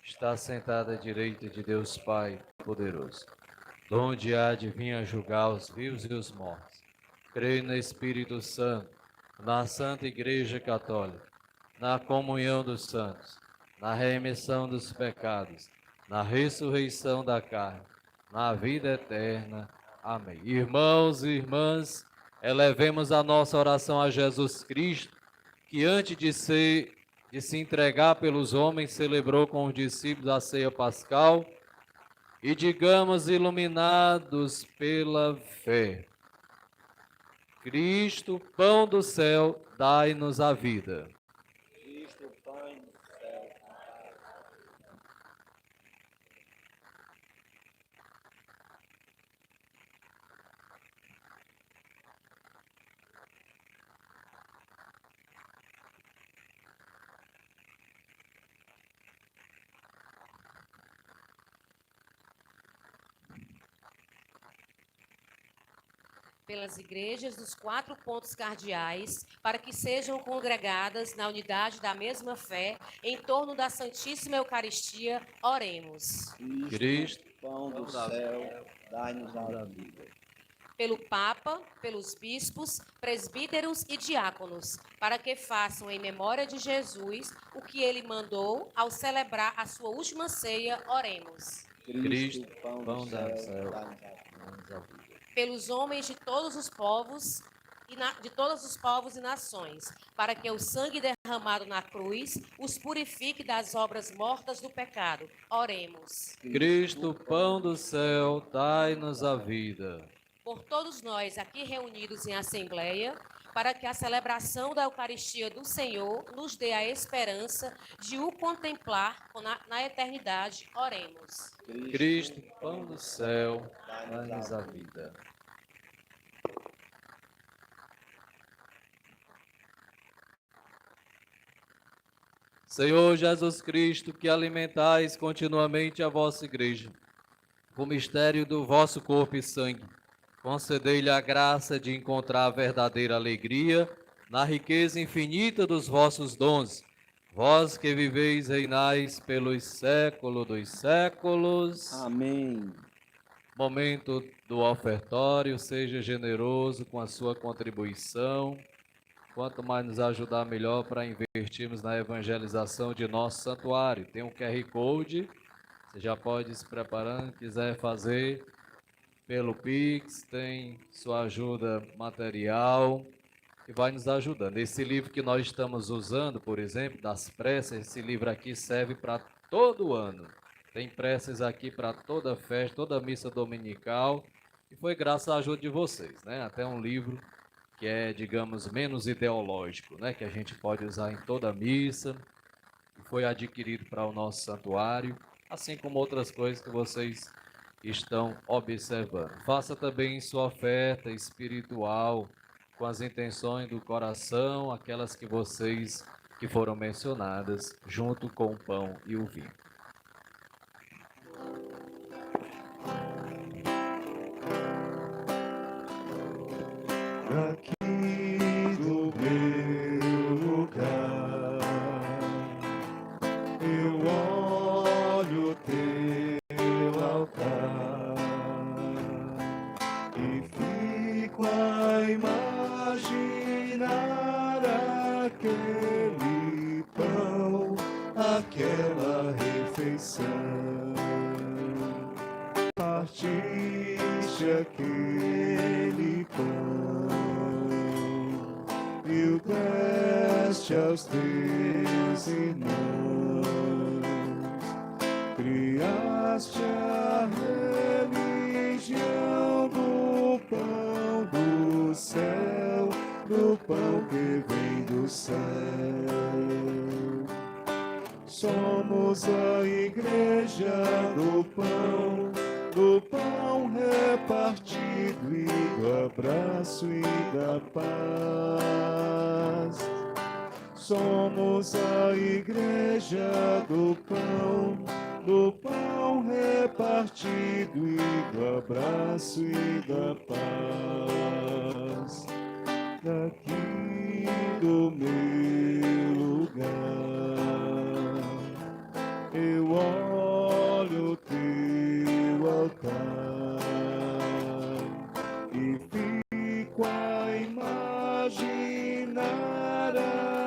Está sentado à direita de Deus Pai poderoso, donde há de vir a julgar os vivos e os mortos. Creio no Espírito Santo, na Santa Igreja Católica, na comunhão dos santos, na remissão dos pecados, na ressurreição da carne, na vida eterna. Amém. Irmãos e irmãs, elevemos a nossa oração a Jesus Cristo, que antes de se entregar pelos homens, celebrou com os discípulos a ceia pascal, e digamos, iluminados pela fé: Cristo, pão do céu, dai-nos a vida. Cristo, Pai do céu, pelas igrejas dos 4 pontos cardeais, para que sejam congregadas na unidade da mesma fé, em torno da Santíssima Eucaristia, oremos. Cristo, pão do céu, dai-nos a vida. Pelo Papa, pelos bispos, presbíteros e diáconos, para que façam em memória de Jesus o que ele mandou ao celebrar a sua última ceia, oremos. Cristo, pão do céu, dai-nos a vida. Pelos homens de todos os povos e nações, para que o sangue derramado na cruz os purifique das obras mortas do pecado. Oremos. Cristo, pão do céu, dai-nos a vida. Por todos nós aqui reunidos em assembleia, para que a celebração da Eucaristia do Senhor nos dê a esperança de o contemplar na eternidade. Oremos. Cristo, pão do céu, dai-nos a vida. Senhor Jesus Cristo, que alimentais continuamente a vossa igreja, com o mistério do vosso corpo e sangue, concedei-lhe a graça de encontrar a verdadeira alegria na riqueza infinita dos vossos dons. Vós que viveis e reinais pelos séculos dos séculos. Amém. Momento do ofertório, seja generoso com a sua contribuição. Quanto mais nos ajudar, melhor para investirmos na evangelização de nosso santuário. Tem um QR Code, você já pode ir se preparando, quiser fazer pelo Pix, tem sua ajuda material e vai nos ajudando. Esse livro que nós estamos usando, por exemplo, das preces, esse livro aqui serve para todo ano. Tem preces aqui para toda festa, toda missa dominical, e foi graças à ajuda de vocês, né? Até um livro que é, digamos, menos ideológico, né? Que a gente pode usar em toda missa, e foi adquirido para o nosso santuário, assim como outras coisas que vocês estão observando. Faça também sua oferta espiritual com as intenções do coração, aquelas que foram mencionadas, junto com o pão e o vinho. Aqui do meu lugar, eu olho teu altar e fico a imaginar aquele pão, aquela refeição. Partiste aquele pão e o deste aos teus irmãos. Criaste a religião do pão do céu, do pão que vem do céu. Somos a igreja do pão repartido e do abraço e da paz. Somos a igreja do pão repartido e do abraço e da paz. Daqui do meu lugar, eu olho teu altar e fico a imaginar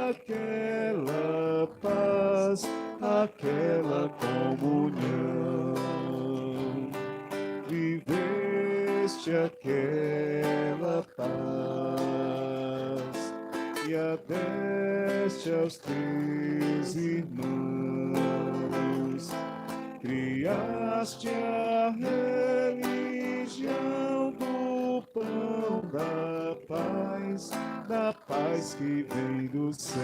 aquela paz, aquela comunhão. Viveste aquela paz e a deste aos teus irmãos. Criaste a religião do pão da paz que vem do céu.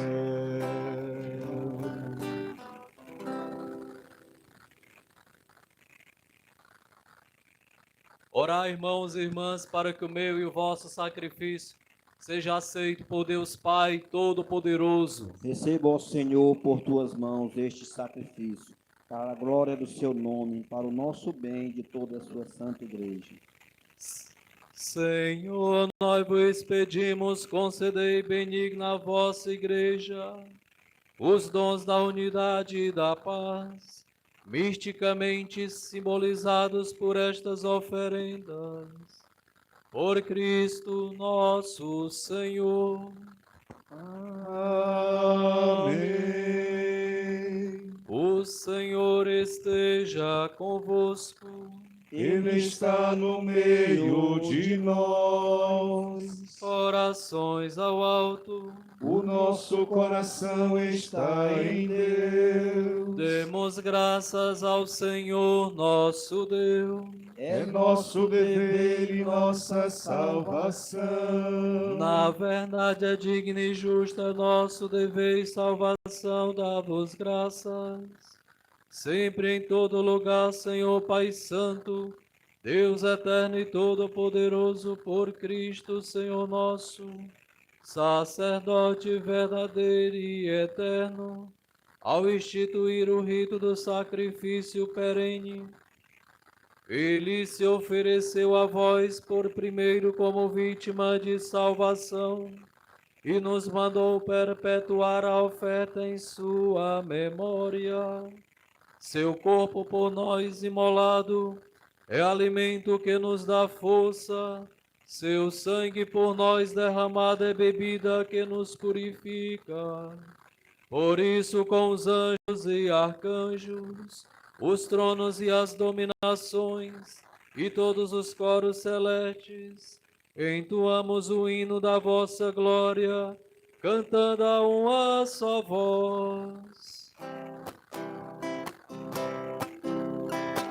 Orai, irmãos e irmãs, para que o meu e o vosso sacrifício seja aceito por Deus Pai Todo-Poderoso. Receba, ó Senhor, por tuas mãos este sacrifício, para a glória do seu nome, para o nosso bem e de toda a sua santa igreja. Senhor, nós vos pedimos, concedei benigna a vossa igreja os dons da unidade e da paz, misticamente simbolizados por estas oferendas. Por Cristo nosso Senhor. Amém. O Senhor esteja convosco. Ele está no meio de nós. Orações ao alto. O nosso coração está em Deus. Demos graças ao Senhor nosso Deus. É nosso dever e nossa salvação. Na verdade é digno e justo é nosso dever e salvação, dá-vos graças. Sempre em todo lugar, Senhor Pai Santo, Deus eterno e todo-poderoso, por Cristo, Senhor nosso, sacerdote verdadeiro e eterno, ao instituir o rito do sacrifício perene, ele se ofereceu a vós por primeiro como vítima de salvação e nos mandou perpetuar a oferta em sua memória. Seu corpo por nós imolado é alimento que nos dá força, seu sangue por nós derramado é bebida que nos purifica. Por isso, com os anjos e arcanjos, os tronos e as dominações, e todos os coros celestes, entoamos o hino da vossa glória, cantando a uma só voz.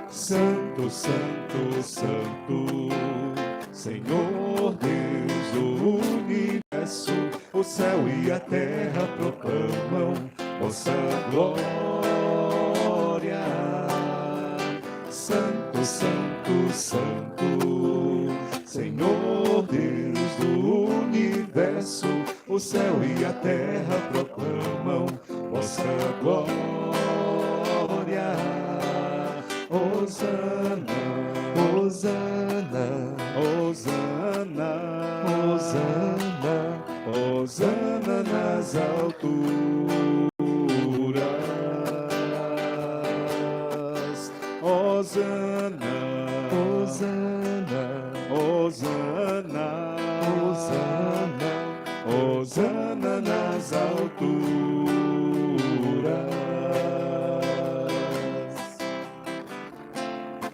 Santo, Santo, Santo, Senhor Deus do universo, o céu e a terra proclamam vossa glória. Santo, Santo, Santo, Senhor Deus do universo, o céu e a terra proclamam vossa glória. Hosana, Hosana, Hosana, Hosana, Hosana nas alturas. Hosana, Hosana, Hosana, Hosana, Hosana nas alturas.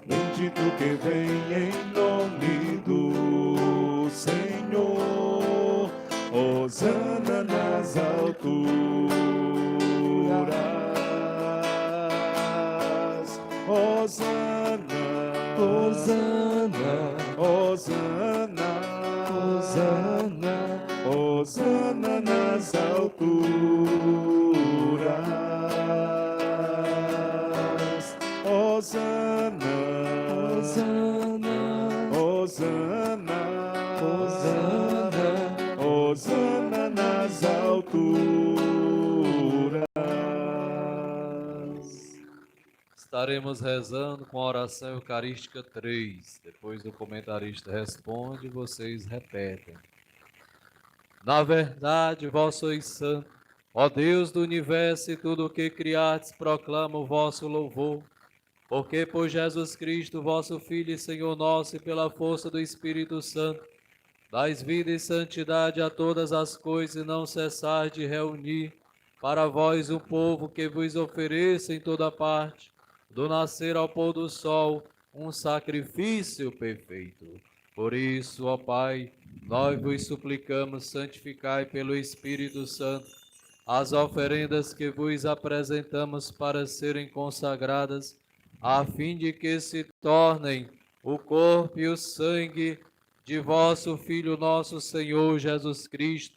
Bendito que vem em nome do Senhor, hosana nas alturas. Hosana, Hosana, Hosana, Hosana, Hosana nas alturas. Hosana, Hosana, Hosana, Hosana nas alturas. Estaremos rezando com a oração eucarística 3. Depois do comentarista responde, vocês repetem. Na verdade, vós sois santo, ó Deus do universo, e tudo o que criastes proclama o vosso louvor. Porque por Jesus Cristo, vosso Filho e Senhor nosso, e pela força do Espírito Santo, dais vida e santidade a todas as coisas, e não cessais de reunir para vós um povo que vos ofereça em toda parte, do nascer ao pôr do sol, um sacrifício perfeito. Por isso, ó Pai, nós vos suplicamos, santificai pelo Espírito Santo as oferendas que vos apresentamos para serem consagradas, a fim de que se tornem o corpo e o sangue de vosso Filho, nosso Senhor Jesus Cristo,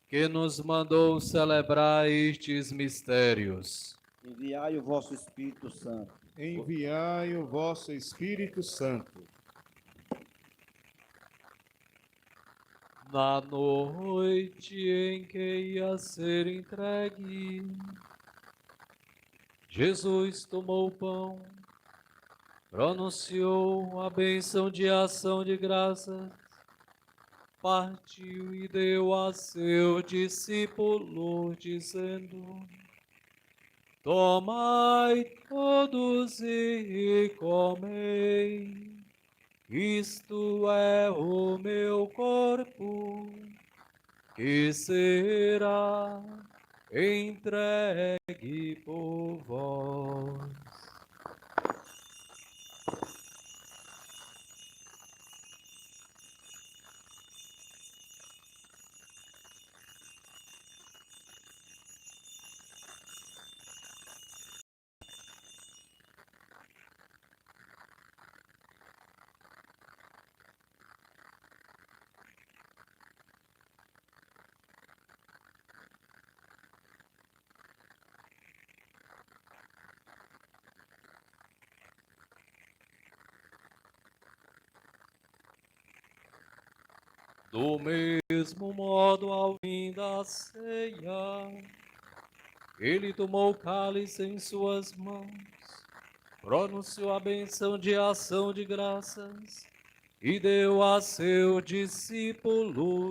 que nos mandou celebrar estes mistérios. Enviai o vosso Espírito Santo. Enviai o vosso Espírito Santo. Na noite em que ia ser entregue, Jesus tomou o pão, pronunciou a bênção de ação de graças partiu e deu a seu discípulo, dizendo: Tomai todos e comei, isto é o meu corpo, que será entregue por vós. Do mesmo modo, ao fim da ceia, ele tomou o cálice em suas mãos, pronunciou a benção de ação de graças e deu a seu discípulo.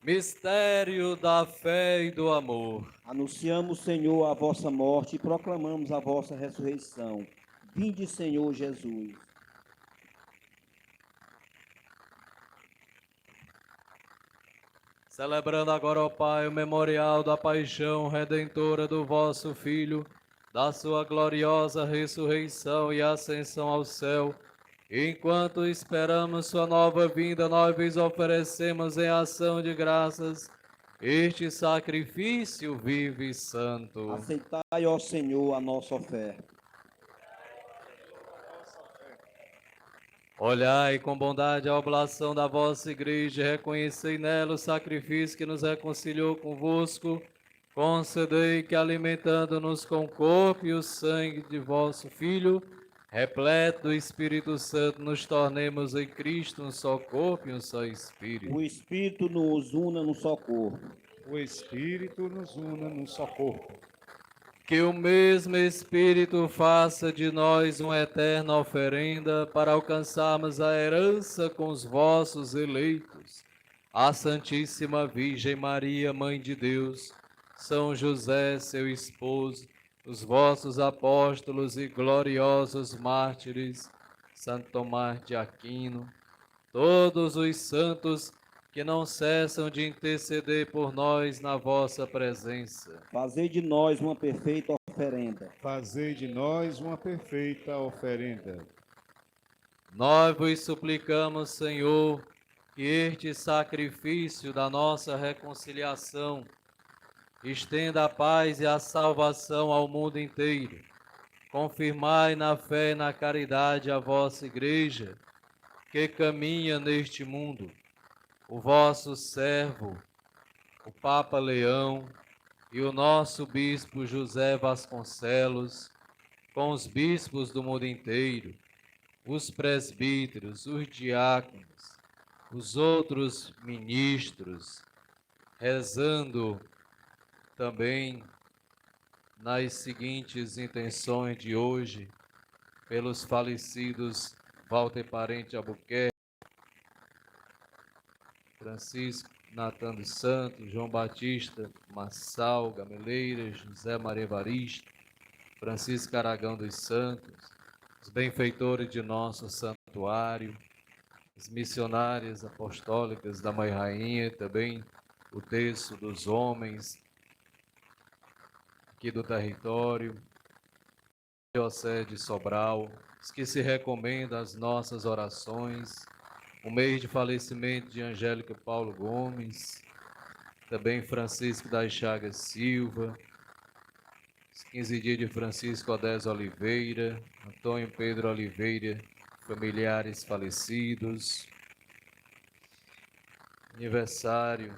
Mistério da fé e do amor. Anunciamos, Senhor, a vossa morte e proclamamos a vossa ressurreição. Vinde, Senhor Jesus. Celebrando agora, ó Pai, o memorial da paixão redentora do vosso Filho, da sua gloriosa ressurreição e ascensão ao céu, enquanto esperamos sua nova vinda, nós vos oferecemos em ação de graças este sacrifício vivo e santo. Aceitai, ó Senhor, a nossa oferta. Olhai com bondade a oblação da vossa igreja, reconhecei nela o sacrifício que nos reconciliou convosco. Concedei que, alimentando-nos com o corpo e o sangue de vosso Filho, repleto do Espírito Santo, nos tornemos em Cristo um só corpo e um só Espírito. O Espírito nos una num só corpo. O Espírito nos una num só corpo. Que o mesmo Espírito faça de nós uma eterna oferenda para alcançarmos a herança com os vossos eleitos, a Santíssima Virgem Maria, Mãe de Deus, São José, seu esposo, os vossos apóstolos e gloriosos mártires, Santo Tomás de Aquino, todos os santos que não cessam de interceder por nós na vossa presença. Fazei de nós uma perfeita oferenda. Fazei de nós uma perfeita oferenda. Nós vos suplicamos, Senhor, que este sacrifício da nossa reconciliação estenda a paz e a salvação ao mundo inteiro. Confirmai na fé e na caridade a vossa igreja, que caminha neste mundo. O vosso servo, o Papa Leão e o nosso bispo José Vasconcelos, com os bispos do mundo inteiro, os presbíteros, os diáconos, os outros ministros, rezando também nas seguintes intenções de hoje, pelos falecidos Walter Parente Albuquerque, Francisco Natan dos Santos, João Batista Massal Gameleira, José Maria Evaristo, Francisco Aragão dos Santos, os benfeitores de nosso santuário, as missionárias apostólicas da Mãe Rainha, também o terço dos homens aqui do território, Diocese de Sobral, os que se recomendam às nossas orações, o mês de falecimento de Angélica Paulo Gomes, também Francisco das Chagas Silva, os 15 dias de Francisco Odés Oliveira, Antônio Pedro Oliveira, familiares falecidos, aniversário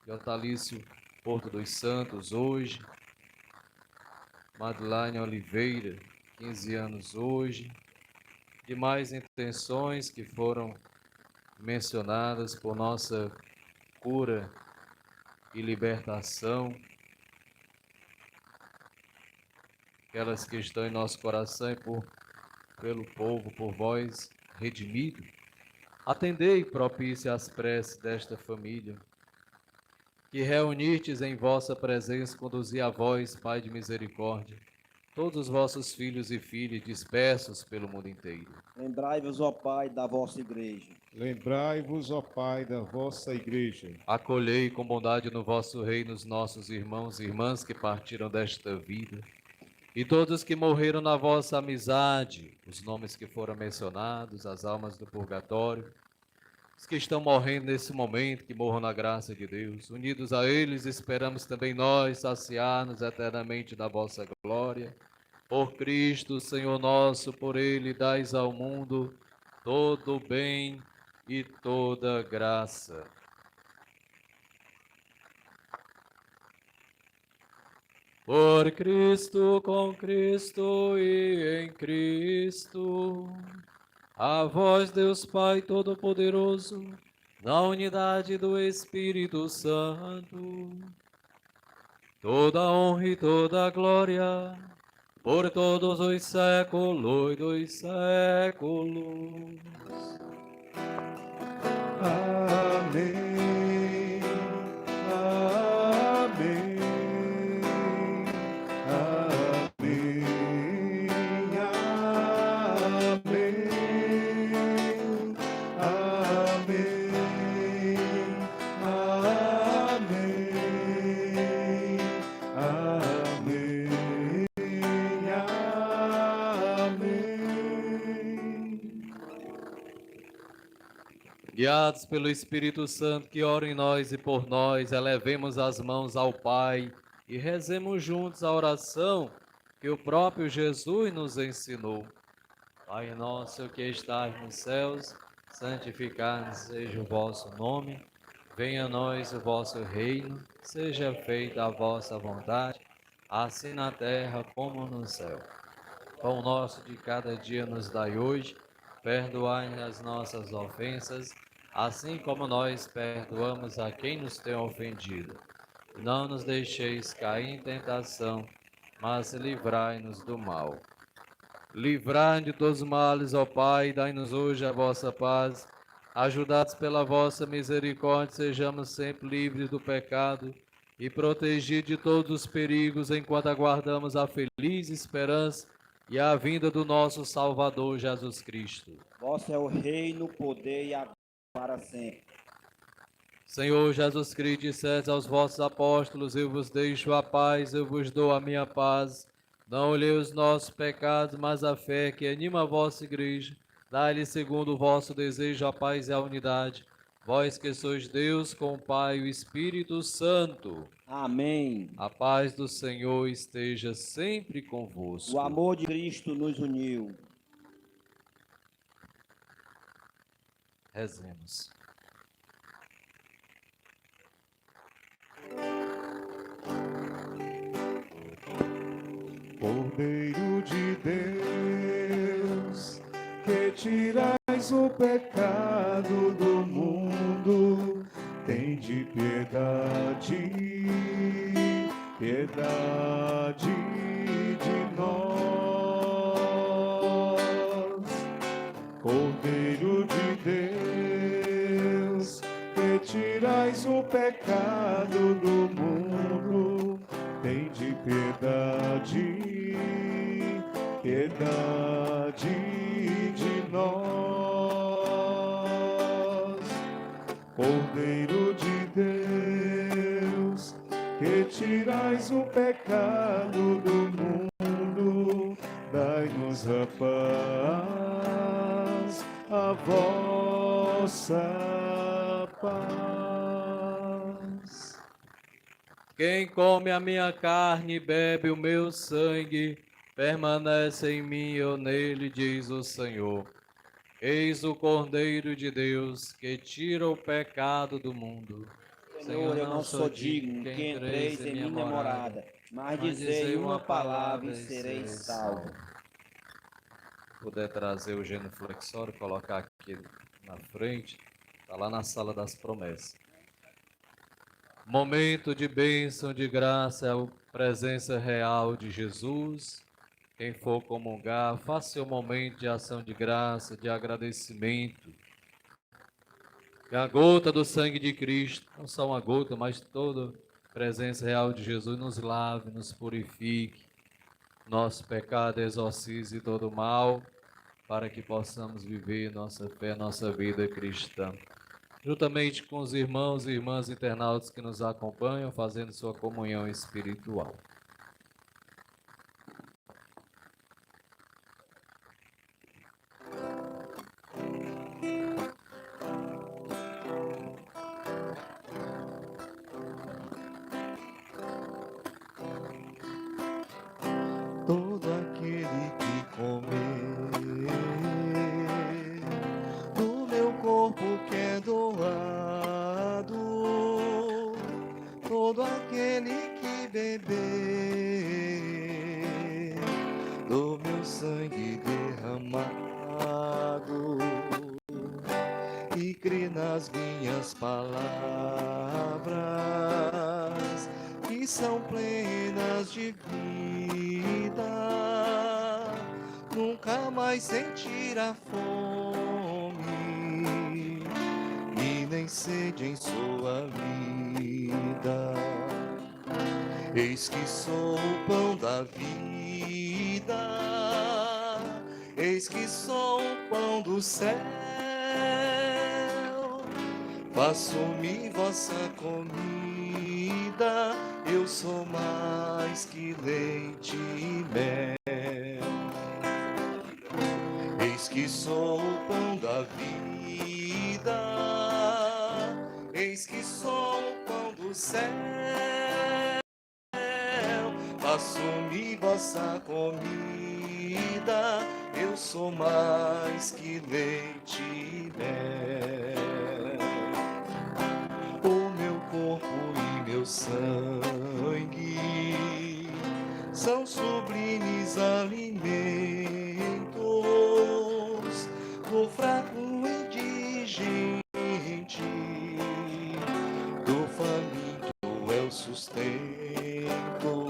de Otalício Porto dos Santos hoje, Madelaine Oliveira, 15 anos hoje, demais intenções que foram mencionadas por nossa cura e libertação, aquelas que estão em nosso coração e pelo povo, por vós, redimido. Atendei propício às preces desta família, que reunirtes em vossa presença, conduzi a vós, Pai de misericórdia, todos os vossos filhos e filhas dispersos pelo mundo inteiro. Lembrai-vos, ó Pai, da vossa igreja. Lembrai-vos, ó Pai, da vossa igreja. Acolhei com bondade no vosso reino os nossos irmãos e irmãs que partiram desta vida, e todos que morreram na vossa amizade, os nomes que foram mencionados, as almas do purgatório, os que estão morrendo nesse momento, que morram na graça de Deus. Unidos a eles, esperamos também nós saciar-nos eternamente da vossa glória. Por Cristo, Senhor nosso, por Ele dais ao mundo todo o bem e toda graça. Por Cristo, com Cristo e em Cristo, a vós, Deus Pai Todo-Poderoso, na unidade do Espírito Santo, toda honra e toda glória, por todos os séculos dos séculos. Amém. Amém. Amém. Amém. Amém. Amém. Amém. Guiados pelo Espírito Santo que ora em nós e por nós, elevemos as mãos ao Pai e rezemos juntos a oração que o próprio Jesus nos ensinou. Pai nosso que estás nos céus, santificado seja o vosso nome. Venha a nós o vosso reino, seja feita a vossa vontade, assim na terra como no céu. Pão nosso de cada dia nos dai hoje, perdoai as nossas ofensas, assim como nós perdoamos a quem nos tem ofendido. Não nos deixeis cair em tentação, mas livrai-nos do mal. Livrai-nos de todos os males, ó Pai, dai-nos hoje a vossa paz. Ajudados pela vossa misericórdia, sejamos sempre livres do pecado e protegidos de todos os perigos, enquanto aguardamos a feliz esperança e a vinda do nosso Salvador Jesus Cristo. Vosso é o reino, o poder e a glória para sempre. Senhor Jesus Cristo, disseste aos vossos apóstolos: eu vos deixo a paz, eu vos dou a minha paz. Não olhei os nossos pecados, mas a fé que anima a vossa igreja. Dai-lhe segundo o vosso desejo a paz e a unidade. Vós que sois Deus com o Pai e o Espírito Santo. Amém. A paz do Senhor esteja sempre convosco. O amor de Cristo nos uniu. Rezemos. Cordeiro de Deus, que tirais o pecado do mundo, tende piedade, piedade de nós. Cordeiro de Deus, que tirais o pecado do mundo, tende piedade, piedade de nós. Cordeiro de Deus, que tirais o pecado do mundo, dai-nos a paz, a vossa paz. Quem come a minha carne e bebe o meu sangue, permanece em mim e eu nele, diz o Senhor. Eis o Cordeiro de Deus, que tira o pecado do mundo. Senhor, eu não sou digno que entreis em minha morada, mas dizei uma palavra e sereis salvos. puder trazer o genuflexório, colocar aqui na frente, está lá na sala das promessas. Momento de bênção, de graça, é a presença real de Jesus. Quem for comungar, faça seu momento de ação de graça, de agradecimento. Que a gota do sangue de Cristo, não só uma gota, mas toda a presença real de Jesus nos lave, nos purifique. Nosso pecado exorcize todo mal, para que possamos viver nossa fé, nossa vida cristã. Juntamente com os irmãos e irmãs internautas que nos acompanham, fazendo sua comunhão espiritual. Todo aquele que comer do meu corpo que é doado, todo aquele que beber do meu sangue derramado e crer nas minhas palavras que são plenas de vida, nunca mais sentirá fome e nem sede em sua vida. Eis que sou o pão da vida, eis que sou o pão do céu, faço-me vossa comida, eu sou mais que leite e mel. Eis que sou o pão da vida, eis que sou o pão do céu, faço-me vossa comida, eu sou mais que leite e mel. O meu corpo e meu sangue são sublimes alimentos do fraco e indigente, do faminto é o sustento,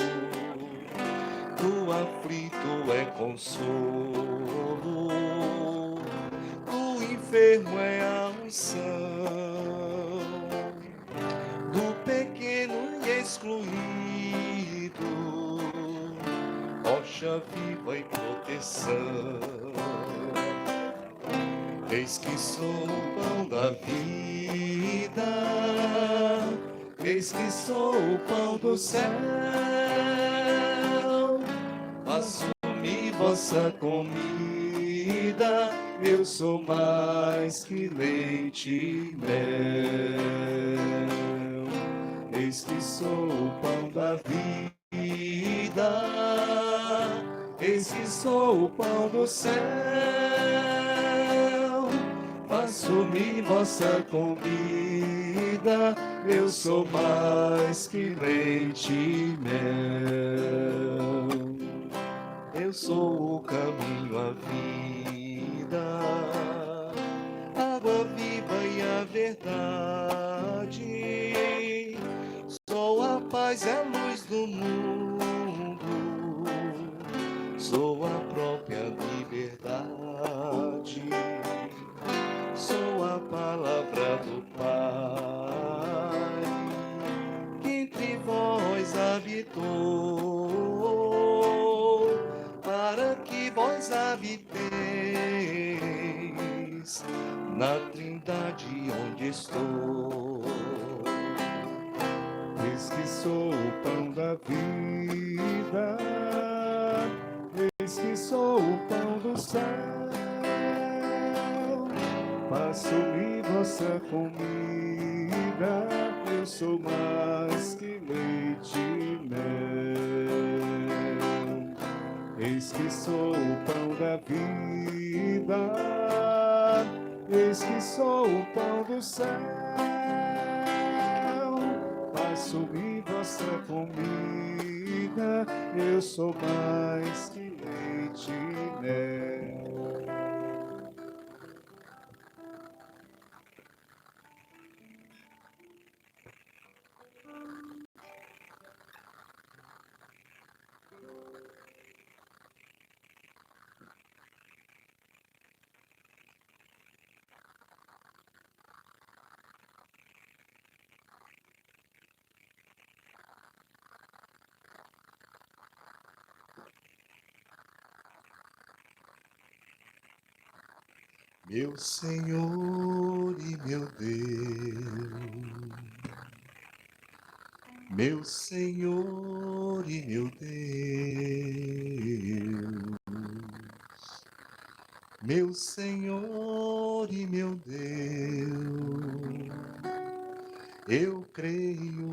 do aflito é consolo, do enfermo é a unção, do pequeno e excluído, rocha viva e proteção. Eis que sou o pão da vida, eis que sou o pão do céu, faço-me vossa comida, eu sou mais que leite e mel. Eis que sou o pão da vida, eis que sou o pão do céu, faço-me vossa comida, eu sou mais que leite e mel. Eu sou o caminho, a vida, água viva e a verdade. Sou a paz e a luz do mundo, sou a própria liberdade. Sou a palavra do Pai, que entre vós habitou, para que vós habiteis na Trindade onde estou. Eis que sou o pão da vida, eis que sou o pão do céu, faço-me vossa comida, eu sou mais que leite e mel. Eis que sou o pão da vida, eis que sou o pão do céu, faço-me vossa comida, vida, eu sou mais que leite e mel. Meu Senhor e meu Deus, meu Senhor e meu Deus, meu Senhor e meu Deus, eu creio,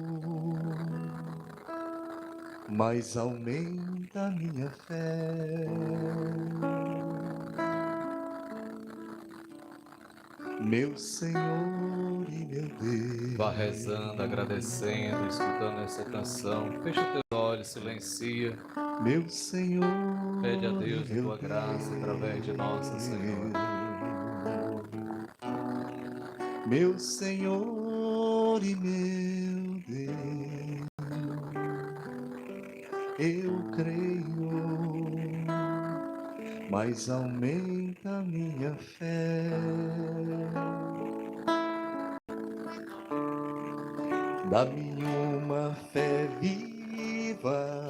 mas aumenta a minha fé. Meu Senhor e meu Deus. Vá rezando, agradecendo, escutando essa canção. Fecha teus olhos, silencia. Meu Senhor. Pede a Deus e a meu tua graça através de nossa Senhora. Meu Senhor e meu Deus, eu creio, mas aumenta a minha fé. Dá-me uma fé viva,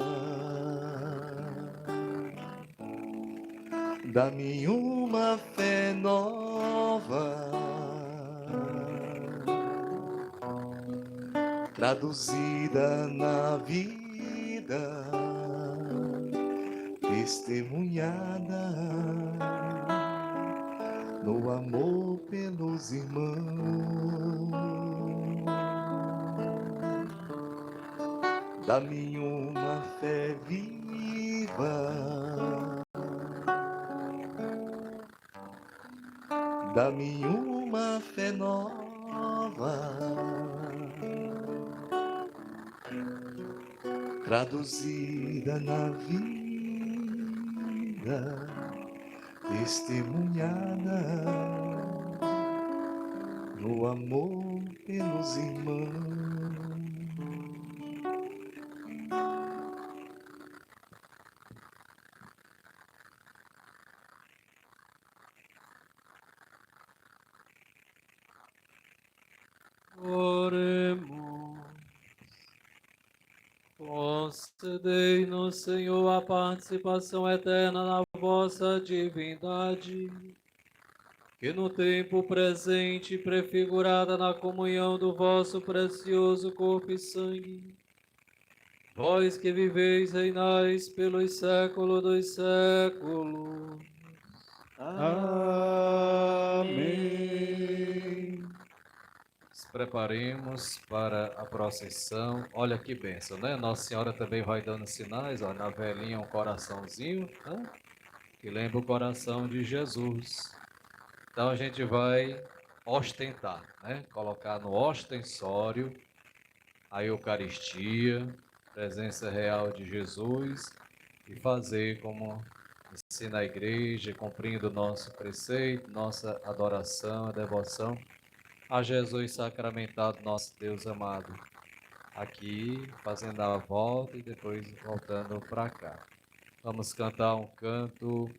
dá-me uma fé nova, traduzida na vida, testemunhada no amor pelos irmãos. Dá-me uma fé viva, dá-me uma fé nova, traduzida na vida, testemunhada no amor pelos irmãos. Oremos. Concedei-nos, Senhor, a participação eterna na vossa divindade, que no tempo presente, prefigurada na comunhão do vosso precioso corpo e sangue, vós que viveis, reinais pelos séculos dos séculos. Amém. Nos preparemos para a procissão. Olha que bênção, né? Nossa Senhora também vai dando sinais, ó, na velhinha um coraçãozinho, né? Que lembra o coração de Jesus. Então a gente vai ostentar, né? Colocar no ostensório a Eucaristia, presença real de Jesus, e fazer como ensina a igreja, cumprindo o nosso preceito, nossa adoração, a devoção a Jesus sacramentado, nosso Deus amado. Aqui, fazendo a volta e depois voltando para cá. Vamos cantar um canto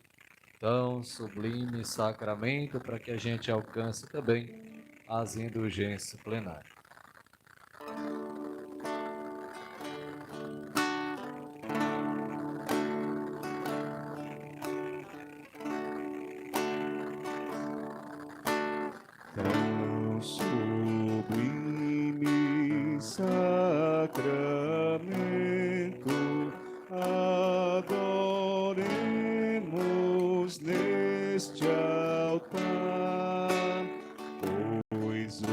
tão sublime, sacramento, para que a gente alcance também as indulgências plenárias. Tão sublime sacramento, adoremos neste altar, pois o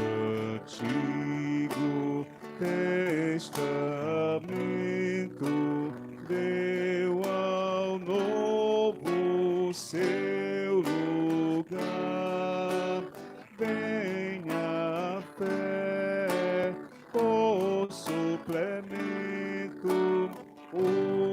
Antigo Testamento deu ao Novo seu lugar. Venha a fé, o suplemento, o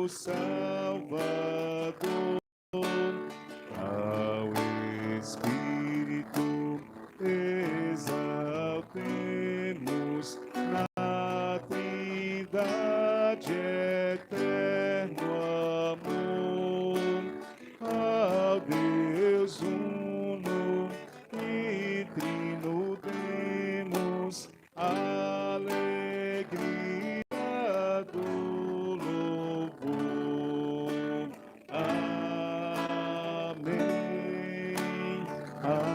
Salvador. Ao Espírito exaltemos na Trindade eterno amor. Ao Deus uno e trino demos alegria do louvor. Amém. Amém.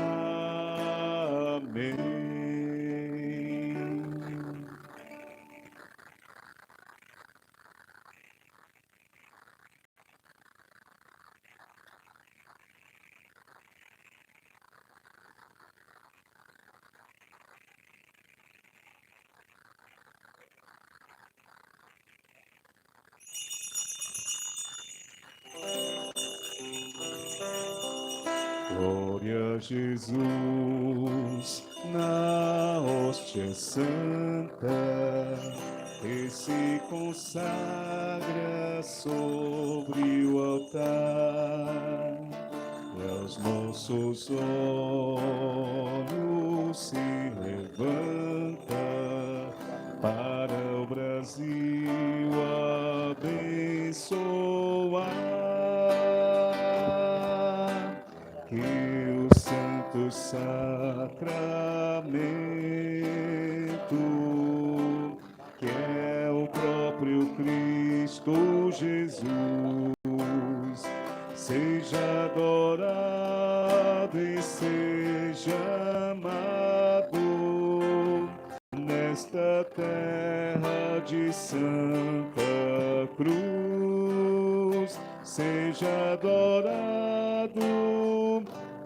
Glória a Jesus na hóstia santa, que se consagra sobre o altar. E aos nossos olhos se levanta para o Brasil abençoar. Que o Santo Sacramento, que é o próprio Cristo Jesus, seja adorado e seja amado nesta terra de Santa Cruz. Seja adorado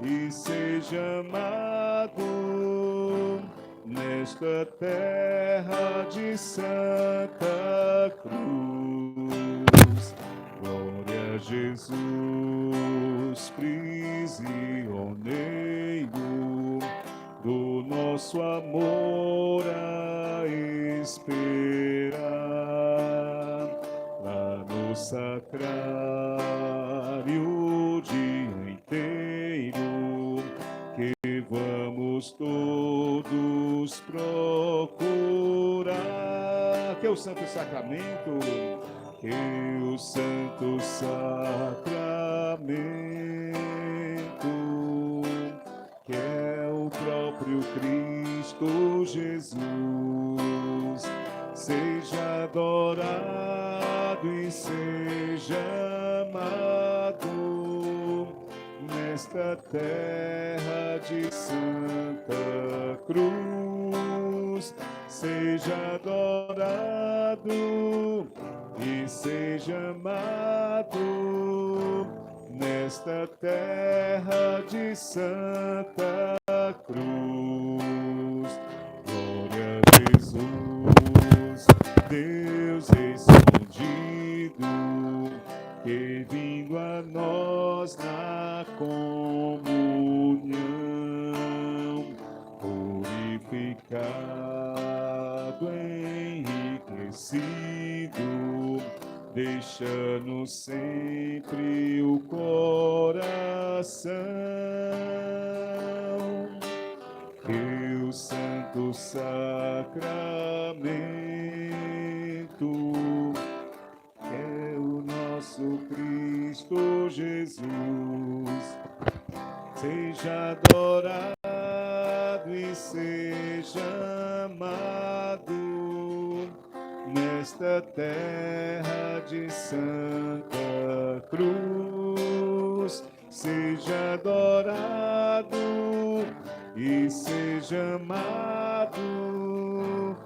e seja amado nesta terra de Santa Cruz. Glória a Jesus, prisioneiro do nosso amor a esperar, lá no sacrário o dia inteiro, que vamos todos procurar. Que o Santo Sacramento, que o Santo Sacramento, que é o próprio Cristo Jesus, seja adorado e seja amado nesta terra de Santa Cruz. Seja adorado e seja amado nesta terra de Santa Cruz. Glória a Jesus, Deus escondido, que vindo a nós na comunhão, purificado, enriquecido, deixa-nos sempre o coração. Que o Santo Sacramento, que é o nosso Cristo Jesus, seja adorado e seja amado nesta terra de Santa Cruz. Seja adorado e seja amado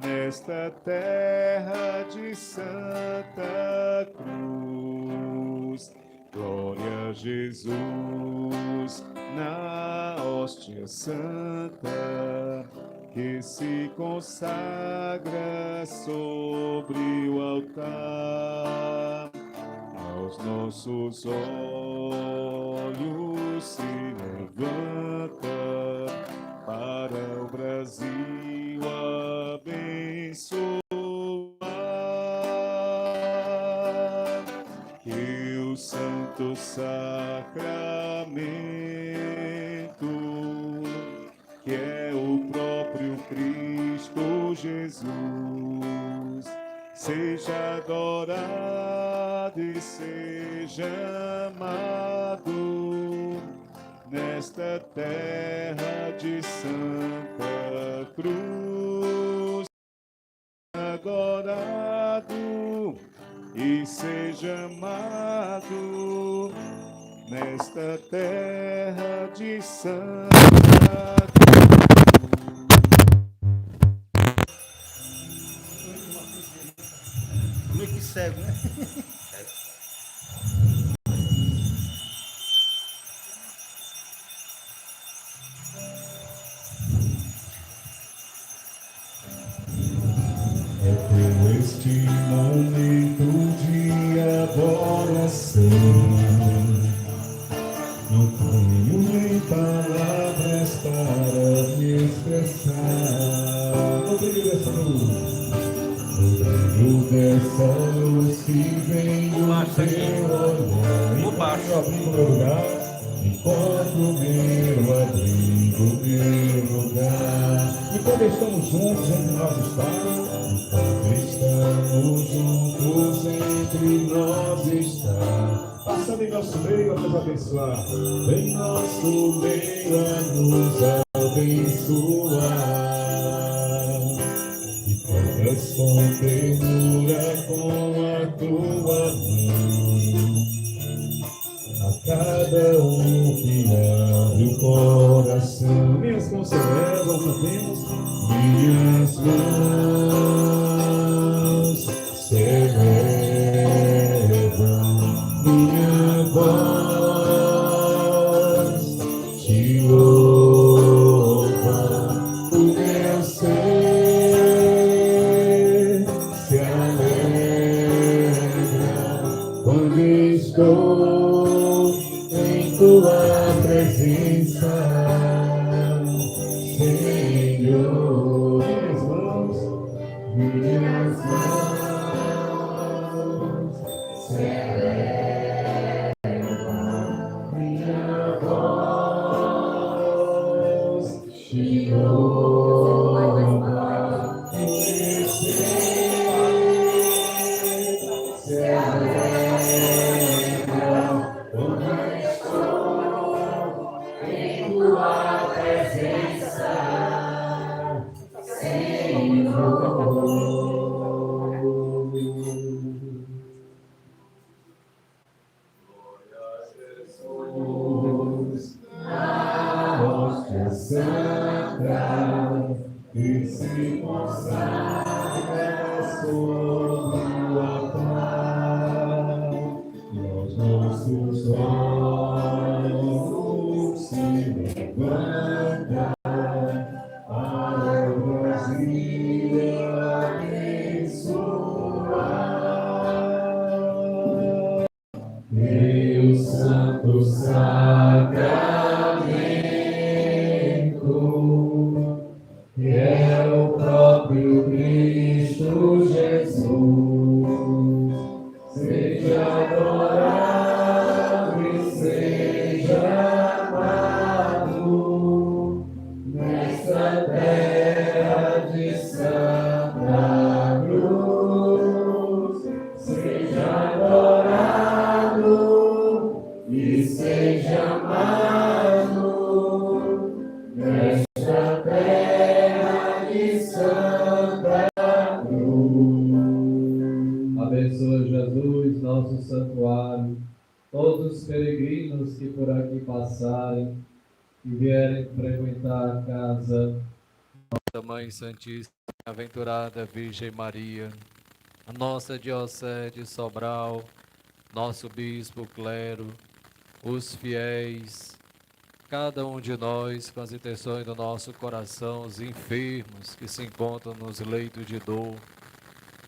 nesta terra de Santa Cruz. Glória a Jesus na hóstia santa, que se consagra sobre o altar. Aos nossos olhos se levanta para o Brasil abençoar. que o santo sacramento, que é o próprio Cristo Jesus, seja adorado e seja amado nesta terra de Santa Cruz, adorado e seja amado nesta terra de Santa Cruz. Meio que cego, né? É por este momento de adoração, não tenho nem palavras para me expressar. No brilho dessa luz, no brilho dessa luz que vem do teu olhar, enquanto eu abrigo meu lugar, enquanto meu abrigo meu lugar, enquanto estamos juntos entre nós estamos. Estamos juntos entre nós está, passando em nosso meio a nos abençoar, em nosso meio a nos abençoar, e todas com ternura com a tua mão, a cada que abre o coração. Minhas mãos se elevam, cantemos. Minhas mãos se elevam, minha voz te louva, o meu ser se alegra quando estou em tua presença, Senhor. Minhas mãos se elevam, minha voz te louva, meu ser se alegra quando estou em tua presença, Senhor. Santa, que se consagra sobre o altar, os nossos olhos se levantam para o Brasil abençoar. Meu santo sacramento, que é o próprio Cristo Jesus, seja adorado e seja amado nesta terra de Santa Cruz, seja adorado e seja amado nesta terra de Santa Cruz. Abençoa, Jesus, nosso santuário, todos os peregrinos que por aqui passarem e vierem frequentar a casa da Mãe Santíssima, Aventurada Virgem Maria, a nossa Diocese de Sobral, nosso Bispo, clero, os fiéis, cada um de nós com as intenções do nosso coração, os enfermos que se encontram nos leitos de dor,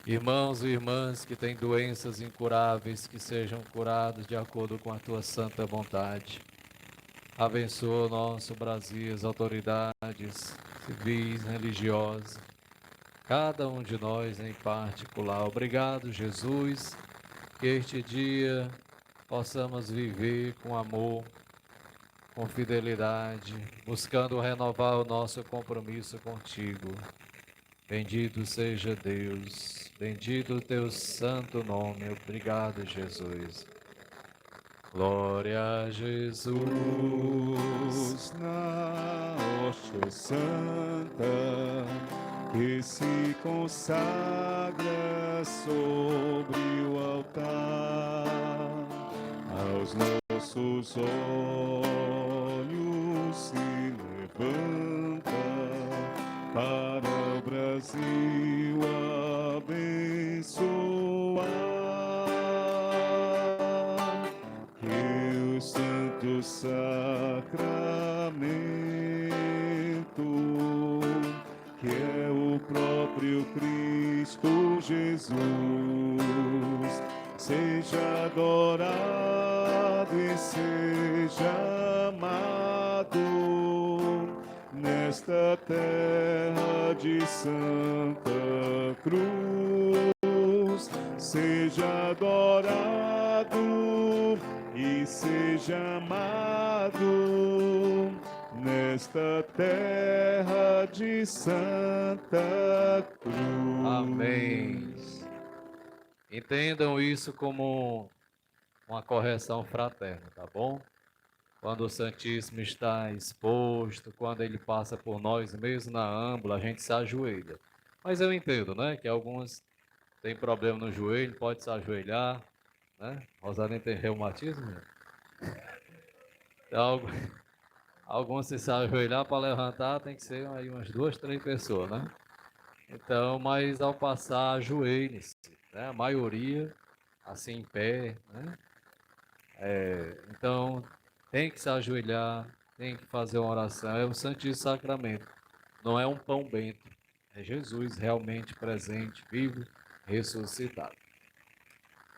irmãos e irmãs que têm doenças incuráveis, que sejam curados de acordo com a tua santa vontade. Abençoa o nosso Brasil, as autoridades civis, religiosas, cada um de nós em particular. Obrigado, Jesus, que este dia possamos viver com amor, com fidelidade, buscando renovar o nosso compromisso contigo. Bendito seja Deus, bendito o teu santo nome. Obrigado, Jesus. Glória a Jesus. Na hóstia santa que se consagra sobre o altar, aos nossos olhos se levanta para o Brasil abençoar, que o santo sacramento, que é o próprio Cristo Jesus, seja adorado e seja amado nesta terra de Santa Cruz, seja adorado e seja amado nesta terra de Santa Cruz. Amém. Entendam isso como uma correção fraterna, tá bom? Quando o Santíssimo está exposto, quando ele passa por nós, mesmo na âmbula, a gente se ajoelha. Mas eu entendo, né? Que alguns têm problema no joelho, pode se ajoelhar, né? Rosalinha tem reumatismo, né? Então, alguns se ajoelhar para levantar, tem que ser aí umas 2, 3 pessoas, né? Então, mas ao passar, ajoelhe-se, né? A maioria, assim, em pé, né? Então, tem que se ajoelhar, tem que fazer uma oração. É o Santíssimo Sacramento, não é um pão bento, é Jesus realmente presente, vivo, ressuscitado.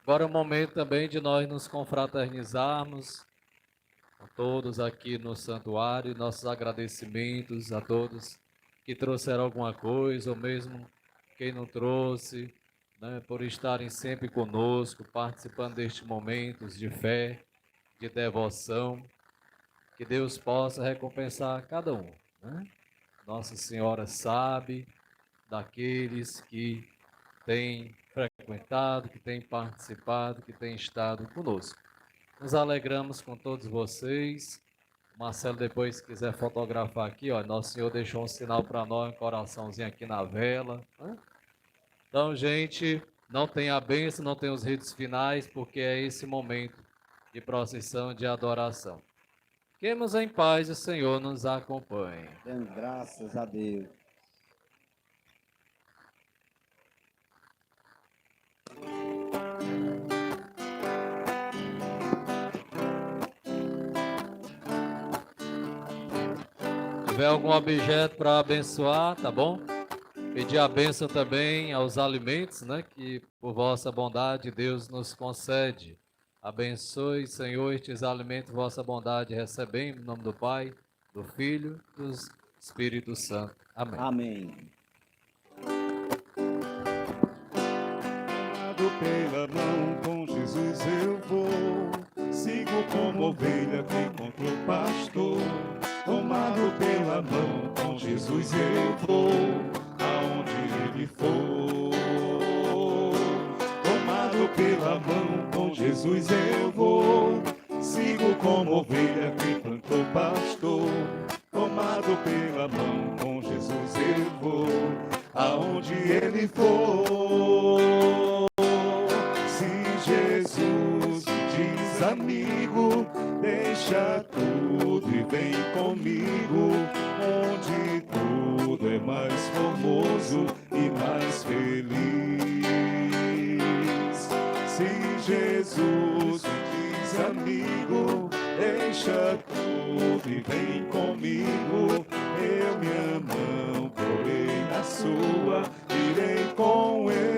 Agora é o momento também de nós nos confraternizarmos com todos aqui no santuário, nossos agradecimentos a todos que trouxeram alguma coisa, ou mesmo quem não trouxe, né, por estarem sempre conosco, participando destes momentos de fé, de devoção, que Deus possa recompensar cada um, né? Nossa Senhora sabe daqueles que têm frequentado, que têm participado, que têm estado conosco. Nos alegramos com todos vocês. Marcelo, depois, se quiser fotografar aqui, ó, Nosso Senhor deixou um sinal para nós, um coraçãozinho aqui na vela, né? Então, gente, não tem a bênção, não tem os ritos finais, porque é esse momento de procissão, de adoração. Fiquemos em paz, o Senhor nos acompanhe. Dando graças a Deus. Se tiver algum objeto para abençoar, tá bom? Pedir a bênção também aos alimentos, né? Que por vossa bondade Deus nos concede. Abençoe, Senhor, estes alimentos, vossa bondade, recebemos em nome do Pai, do Filho e do Espírito Santo. Amém. Amém. Pela mão com Jesus eu vou, sigo como ovelha que encontrou pastor. Tomado pela mão com Jesus eu vou, aonde ele for. Tomado pela mão com Jesus eu vou, sigo como ovelha que plantou pastor. Tomado pela mão com Jesus eu vou, aonde ele for. Jesus me diz amigo, deixa tudo e vem comigo, onde tudo é mais formoso e mais feliz. Se Jesus me diz amigo, deixa tudo e vem comigo, eu minha mão porei na sua, irei com ele.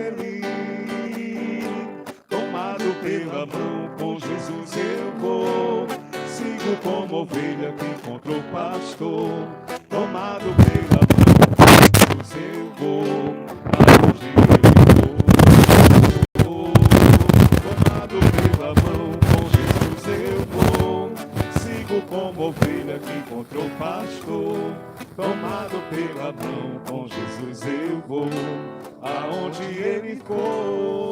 Pela mão com Jesus eu vou, sigo como ovelha que encontrou pastor. Tomado pela mão com Jesus eu vou, aonde ele for. Tomado Tomado pela mão, com Jesus eu vou, aonde ele for.